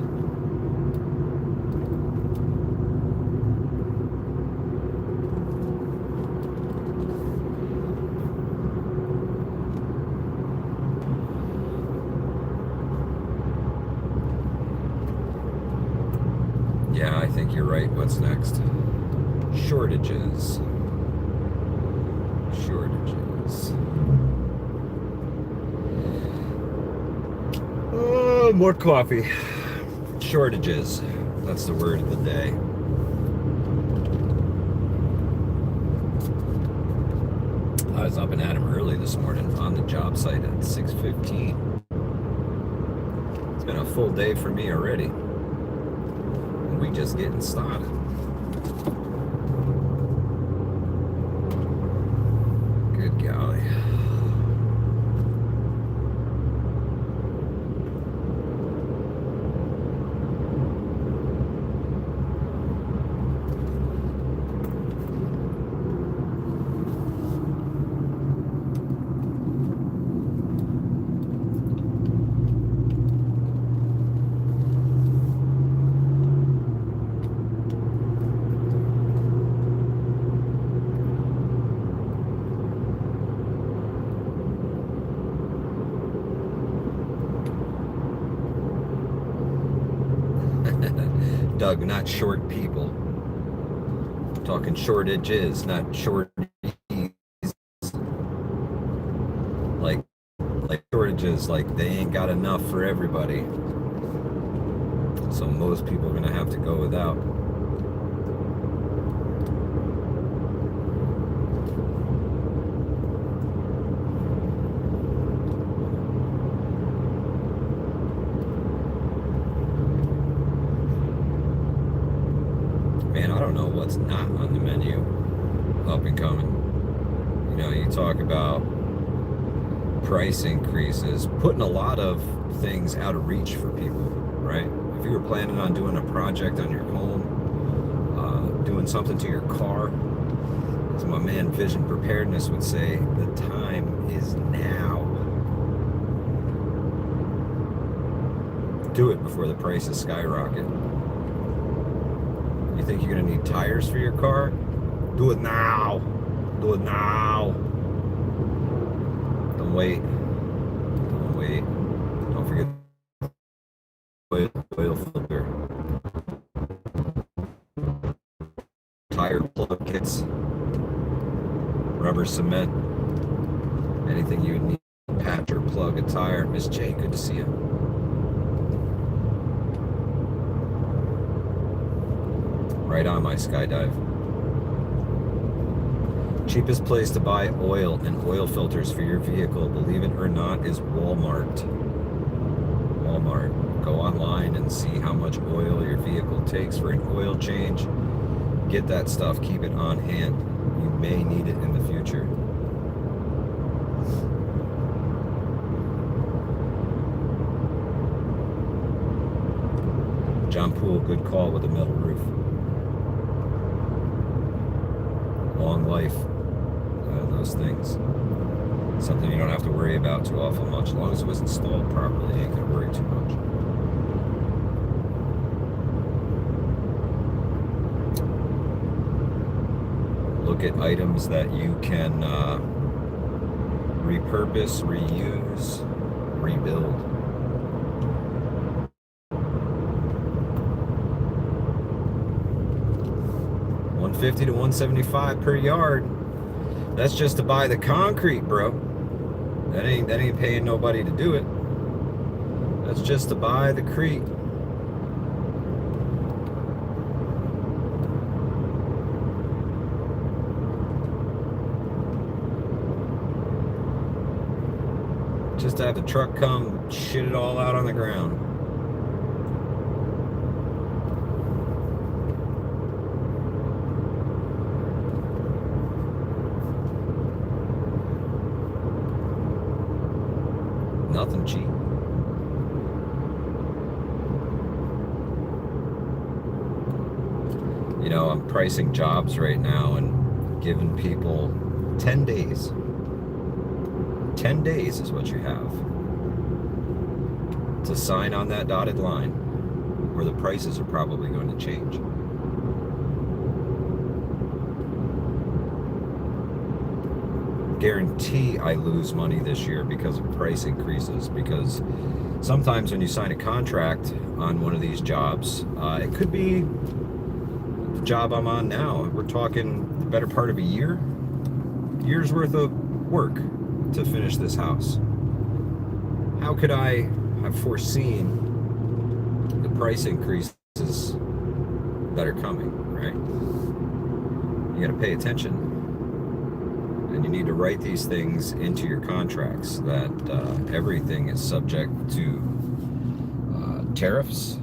Yeah, I think you're right. What's next? Shortages. Oh, more coffee. Shortages. That's the word of the day. I was up and at 'em early this morning on the job site at 6:15. It's been a full day for me already. And we just getting started. Good golly. Doug, not short people. I'm talking shortages, not shorties. Like shortages, like they ain't got enough for everybody. So most people are gonna have to go without. Man, I don't know what's not on the menu up and coming. You know, you talk about price increases, putting a lot of things out of reach for people, right? If you were planning on doing a project on your home, doing something to your car, as my man Vision Preparedness would say, the time is now. Do it before the prices skyrocket. You think you're gonna need tires for your car? Do it now. Do it now. Don't wait. Don't wait. Don't forget oil filter. Tire plug kits. Rubber cement. Anything you need. puncture, plug a tire. Miss J, good to see you. Right on, my skydive. Cheapest place to buy oil and oil filters for your vehicle, believe it or not, is Walmart. Walmart. Go online and see how much oil your vehicle takes for an oil change. Get that stuff. Keep it on hand. You may need it in the future. John Poole, good call with a metal roof. Long life. Those things. Something you don't have to worry about too awful much. As long as it was installed properly, you ain't gonna worry too much. Look at items that you can repurpose, reuse, rebuild. $150 to $175 per yard. That's just to buy the concrete, bro. That ain't paying nobody to do it. That's just to buy the crete. Just to have the truck come shit it all out on the ground. Nothing cheap. You know, I'm pricing jobs right now and giving people 10 days. 10 days is what you have to sign on that dotted line, where the prices are probably going to change. Guarantee I lose money this year because of price increases, because sometimes when you sign a contract on one of these jobs, it could be the job I'm on now. We're talking the better part of a year's worth of work to finish this house. How could I have foreseen the price increases that are coming, right? You got to pay attention. And you need to write these things into your contracts, that everything is subject to tariffs.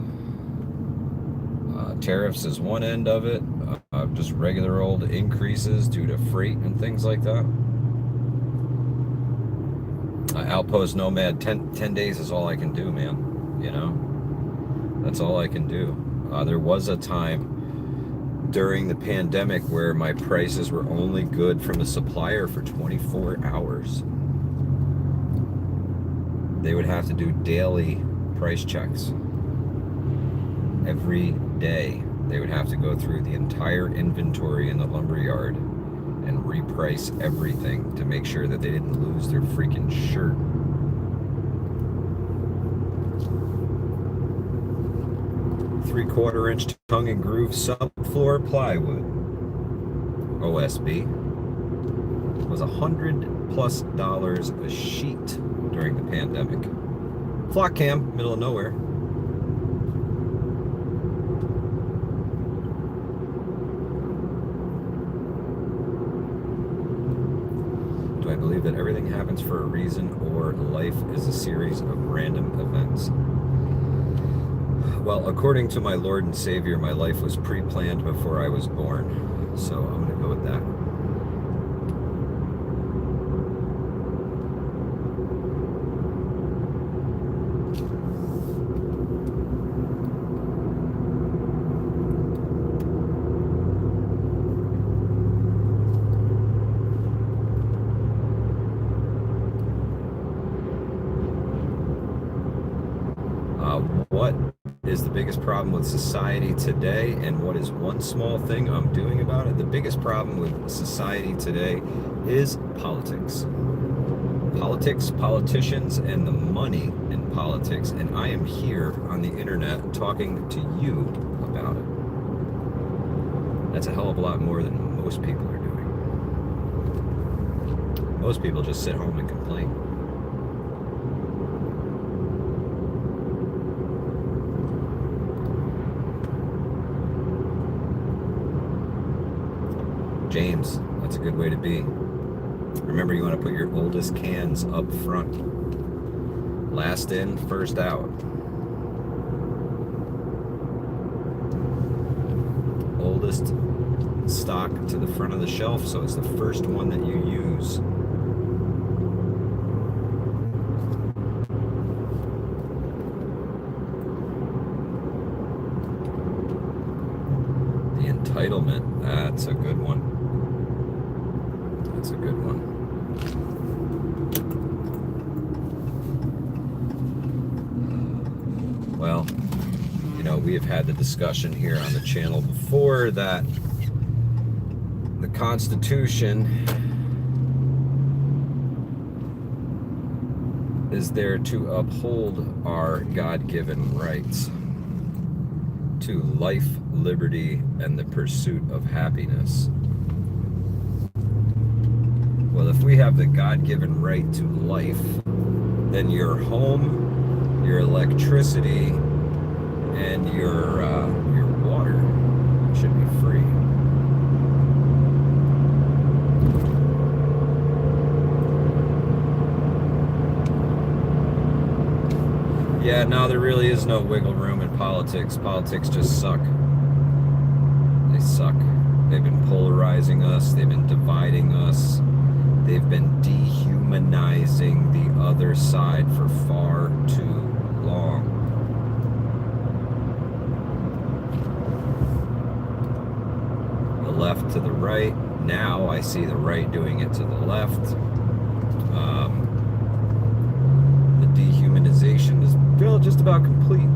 Tariffs is one end of it, just regular old increases due to freight and things like that. Outpost Nomad, 10 days is all I can do, man. You know? That's all I can do. There was a time during the pandemic where my prices were only good from the supplier for 24 hours. They would have to do daily price checks. Every day they would have to go through the entire inventory in the lumber yard and reprice everything to make sure that they didn't lose their freaking shirt. Three-quarter-inch tongue and groove subfloor plywood, OSB, was $100+ a sheet during the pandemic. Flock cam, middle of nowhere. Do I believe that everything happens for a reason, or life is a series of random events? Well, according to my Lord and Savior, my life was pre-planned before I was born. So I'm going to go with that. What is the biggest problem with society today, and what is one small thing I'm doing about it? The biggest problem with society today is politics. Politics, politicians, and the money in politics. And I am here on the internet talking to you about it. That's a hell of a lot more than most people are doing. Most people just sit home and complain. James, that's a good way to be. Remember, you want to put your oldest cans up front. Last in, first out. Oldest stock to the front of the shelf, so it's the first one that you use. The entitlement, that's a good one. That's a good one. Well, you know, we have had the discussion here on the channel before that the Constitution is there to uphold our God-given rights to life, liberty, and the pursuit of happiness. Well, if we have the God-given right to life, then your home, your electricity, and your water should be free. Yeah, no, there really is no wiggle room in politics. Politics just suck. They suck. They've been polarizing us. They've been dividing us. They've been dehumanizing the other side for far too long. The left to the right. Now I see the right doing it to the left. The dehumanization is just about complete.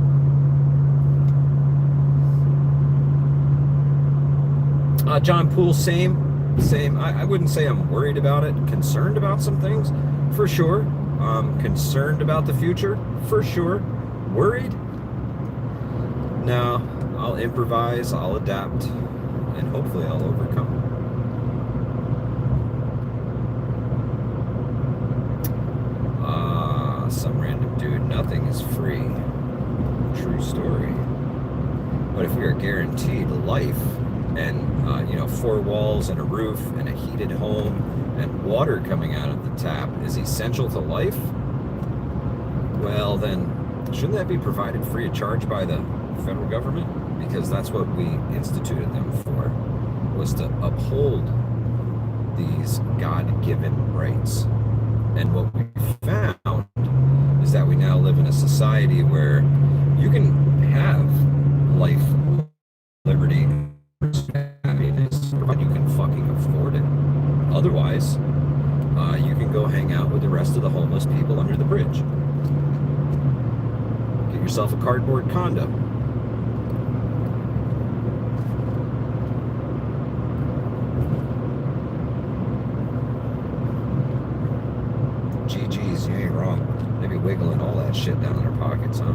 John Poole, same. I wouldn't say I'm worried about it. Concerned about some things, for sure. Concerned about the future, for sure. Worried? No, I'll improvise, I'll adapt, and hopefully I'll overcome. Some random dude, nothing is free. True story. But if we are guaranteed life and, you know, 4 walls and a roof and a heated home and water coming out of the tap is essential to life, well then, shouldn't that be provided free of charge by the federal government? Because that's what we instituted them for, was to uphold these God-given rights. And what we found is that we now live in a society where you can have life, liberty, happiness, provided you can fucking afford it. Otherwise, you can go hang out with the rest of the homeless people under the bridge. Get yourself a cardboard condo. GG's, you ain't wrong. They be wiggling all that shit down in their pockets, huh?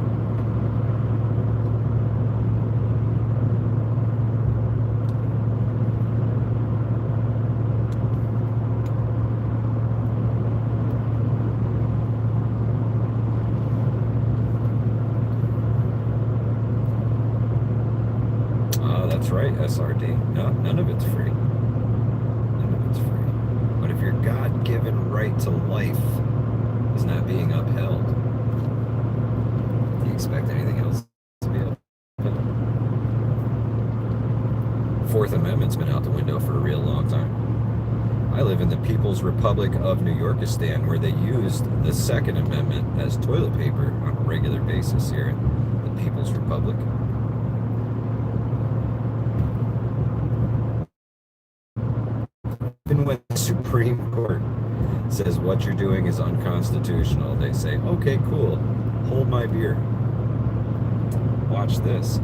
That's right, SRD. No, none of it's free. None of it's free. But if your God-given right to life is not being upheld, do you expect anything else to be upheld? Fourth Amendment's been out the window for a real long time. I live in the People's Republic of New Yorkistan, where they used the Second Amendment as toilet paper on a regular basis here in the People's Republic. Even when the Supreme Court says what you're doing is unconstitutional, they say, okay, cool, hold my beer. Watch this.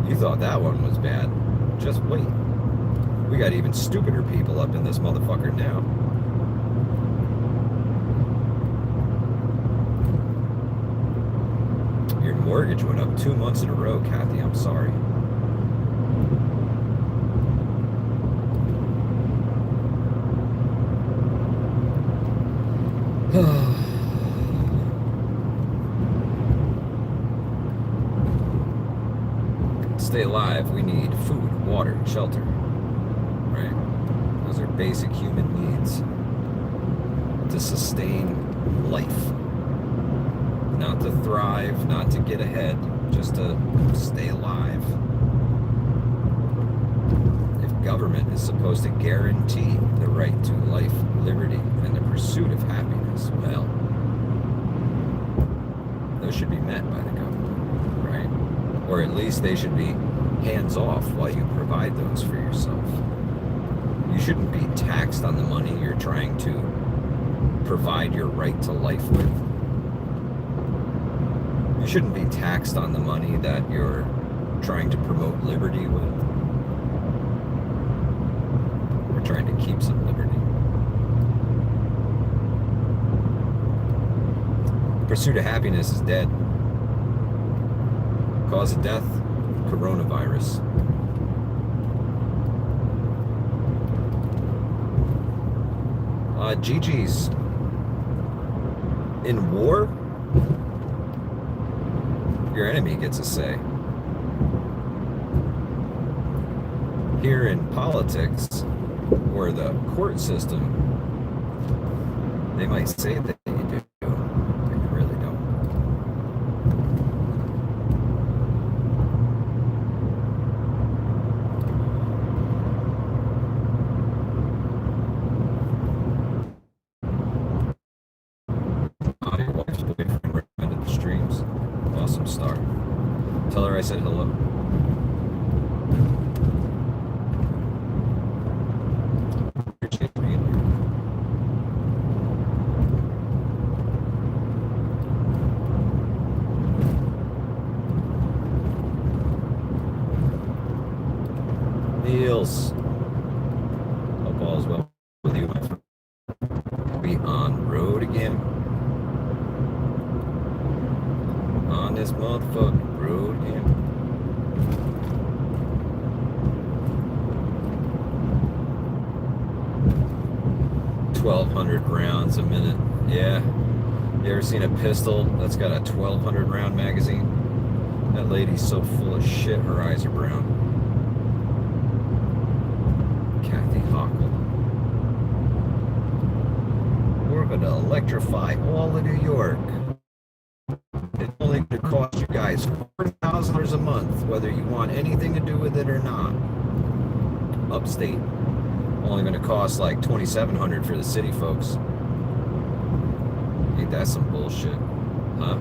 You thought that one was bad. Just wait. We got even stupider people up in this motherfucker now. Your mortgage went up 2 months in a row, Kathy. I'm sorry. Stay alive, we need food, water, shelter, right? basic human needs to sustain life. Not to thrive, not to get ahead, just to stay alive. If government is supposed to guarantee the right to life, liberty, and the pursuit of happiness, well, those should be met by the government, right? Or at least they should be hands off while you provide those for yourself. You shouldn't be taxed on the money you're trying to provide your right to life with. You shouldn't be taxed on the money that you're trying to promote liberty with. We're trying to keep some liberty. Pursuit of happiness is dead. Cause of death, coronavirus. Gigi's in war. Your enemy gets a say. Here in politics, or the court system, they might say that you do, but you really don't. Your wife's boyfriend recommended the streams. Awesome star. Tell her I said hello. Appreciate being here. Niels. Hope all is well with you, my friend. Be on road again. On this motherfucking road again. $1,200 rounds a minute. Yeah. You ever seen a pistol that's got a 1,200 round magazine? That lady's so full of shit, her eyes are brown. Kathy Hochul. We're gonna electrify all of New York. It's only going to cost you guys $4,000 a month, whether you want anything to do with it or not. Upstate, only going to cost like $2,700 for the city folks. Ain't that some bullshit, huh?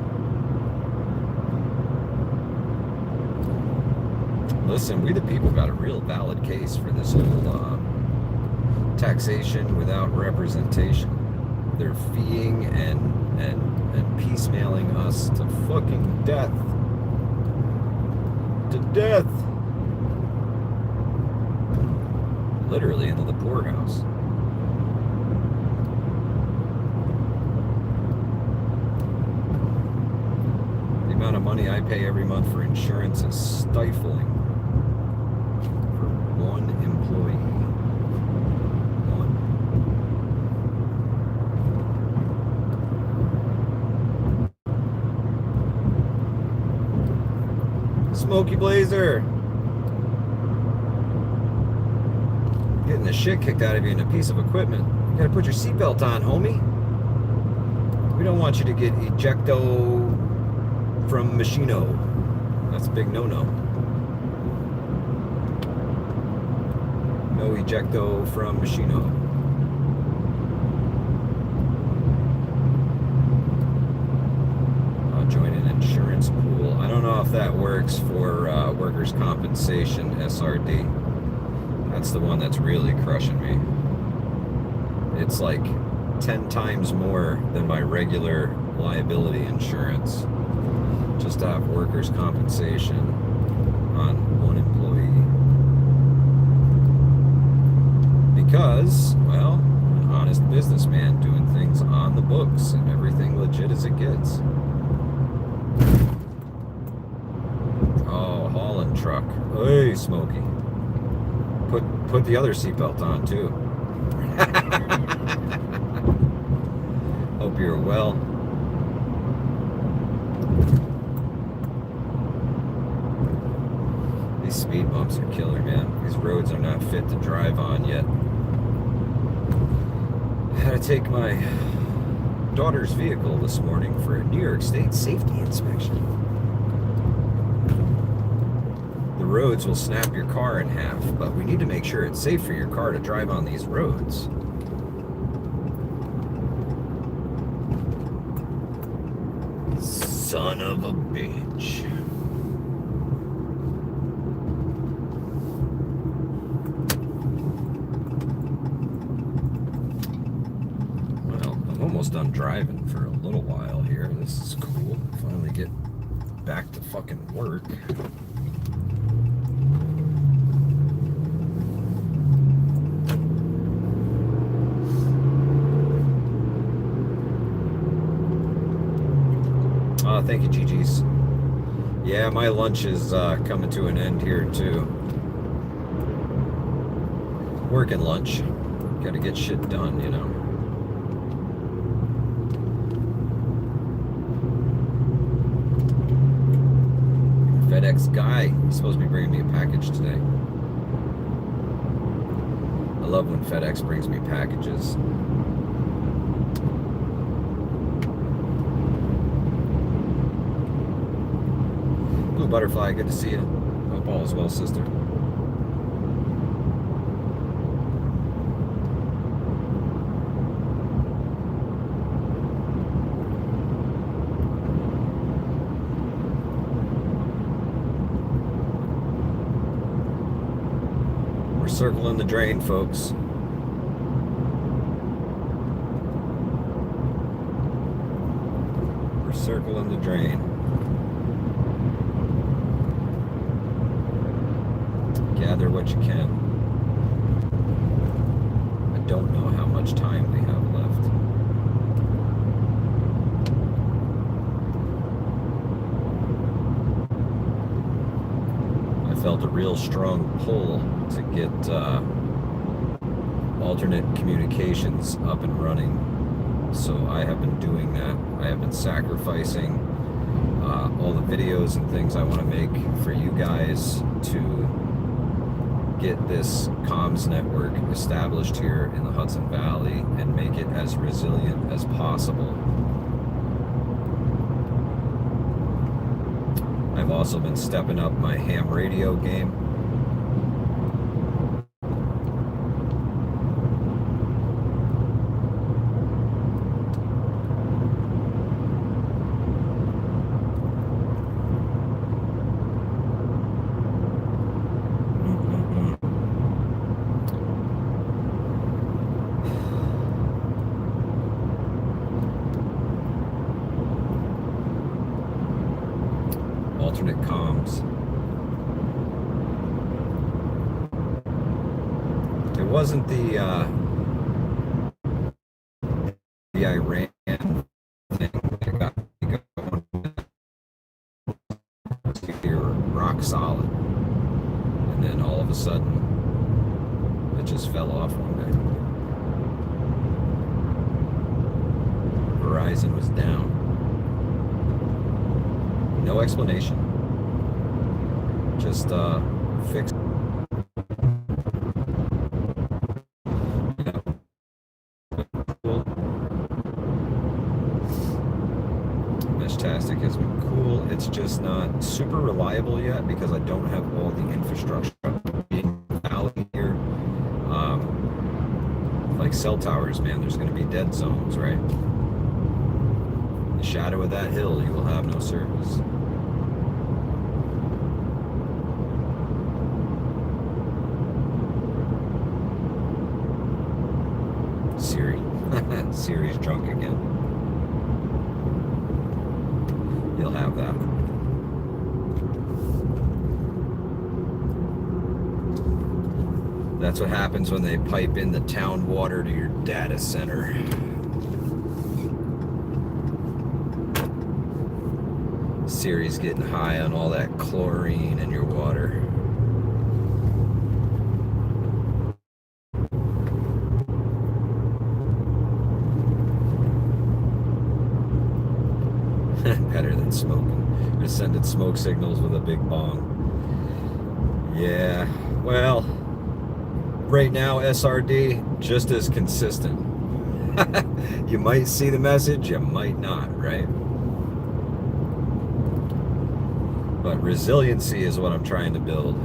Listen, we the people got a real valid case for this whole taxation without representation. They're feeing and piecemealing us to fucking death. To death. Literally into the poorhouse. The amount of money I pay every month for insurance is stifling for one employee. Smoky Blazer. Getting the shit kicked out of you in a piece of equipment. You gotta put your seatbelt on, homie. We don't want you to get ejecto from Machino. That's a big no-no. No ejecto from Machino. Join an insurance pool. I don't know if that works for workers' compensation, SRD. That's the one that's really crushing me. It's like 10 times more than my regular liability insurance just to have workers' compensation on one employee. Because, well, an honest businessman doing things on the books and everything legit as it gets. Oh, hauling truck. Hey, Smokey. Put the other seatbelt on too. Hope you're well. These speed bumps are killer, man. These roads are not fit to drive on yet. had to take my daughter's vehicle this morning for a New York State safety inspection. The roads will snap your car in half, but we need to make sure it's safe for your car to drive on these roads. Son of a bitch. Well, I'm almost done driving for a little while here. This is cool. Finally get back to fucking work. Thank you, GG's. Yeah, my lunch is coming to an end here, too. Working lunch. Gotta get shit done, you know. FedEx guy, he's supposed to be bringing me a package today. I love when FedEx brings me packages. Blue Butterfly, good to see you. Hope all is well, sister. We're circling the drain, folks. We're circling the drain. Gather what you can. I don't know how much time we have left. I felt a real strong pull to get alternate communications up and running. So I have been doing that. I have been sacrificing all the videos and things I want to make for you guys to get this comms network established here in the Hudson Valley and make it as resilient as possible. I've also been stepping up my ham radio game. Alternate comms. It wasn't the Iran thing that got me going. You're rock solid, and then all of a sudden, it just fell off one day. Verizon was down. No explanation. Just fix. Yeah. Cool. Meshtastic has been cool. It's just not super reliable yet because I don't have all the infrastructure in the valley here. Like cell towers, man, there's going to be dead zones, right? In the shadow of that hill, you will have no service. Siri. Siri's drunk again. You'll have that. That's what happens when they pipe in the town water to your data center. Siri's getting high on all that chlorine in your water. Better than smoking. Just sending smoke signals with a big bong. Yeah, well, right now SRD just as consistent. You might see the message, you might not, right? But resiliency is what I'm trying to build.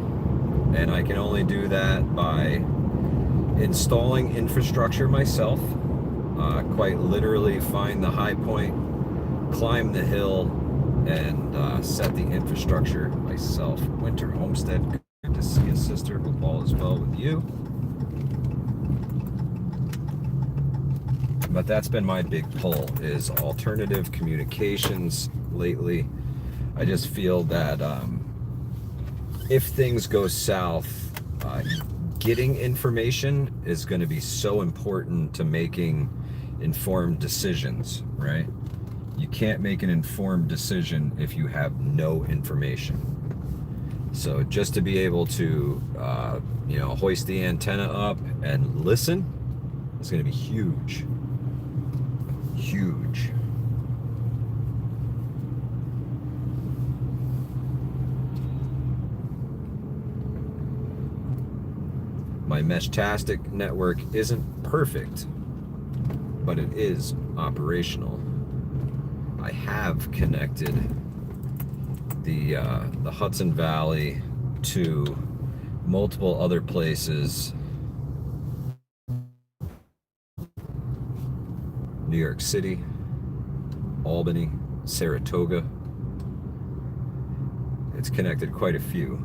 And I can only do that by installing infrastructure myself. Quite literally find the high point, climb the hill, and set the infrastructure myself. Winter Homestead, good to see you, sister. Hope all is well with you. But that's been my big pull, is alternative communications lately. I just feel that if things go south, getting information is going to be so important to making informed decisions, right? You can't make an informed decision if you have no information. So just to be able to, hoist the antenna up and listen is going to be huge. Huge. My Meshtastic network isn't perfect, but it is operational. I have connected the Hudson Valley to multiple other places. New York City, Albany, Saratoga. It's connected quite a few,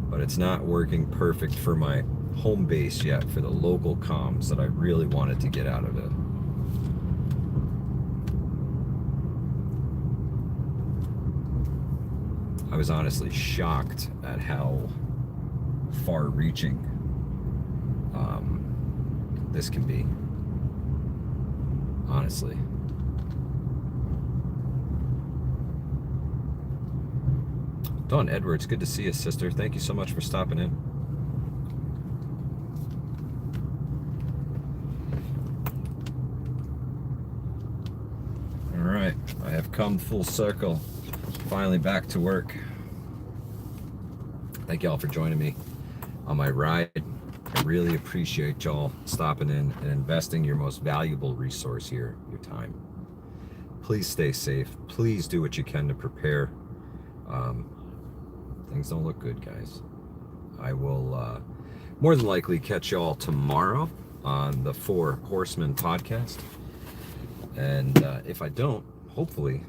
but it's not working perfect for my home base yet, for the local comms that I really wanted to get out of it. I was honestly shocked at how far-reaching this can be. Honestly. Dawn Edwards, good to see you, sister. Thank you so much for stopping in. All right, I have come full circle. Finally back to work. Thank y'all for joining me on my ride. I really appreciate y'all stopping in and investing your most valuable resource here, your time. Please stay safe. Please do what you can to prepare. Things don't look good, guys. I will more than likely catch y'all tomorrow on the Four Horsemen podcast. And if I don't, hopefully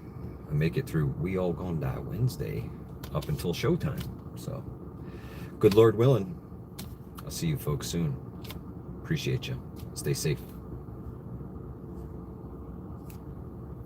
I make it through We All Gonna Die Wednesday up until showtime. So, good Lord willing, I'll see you folks soon. Appreciate you. Stay safe.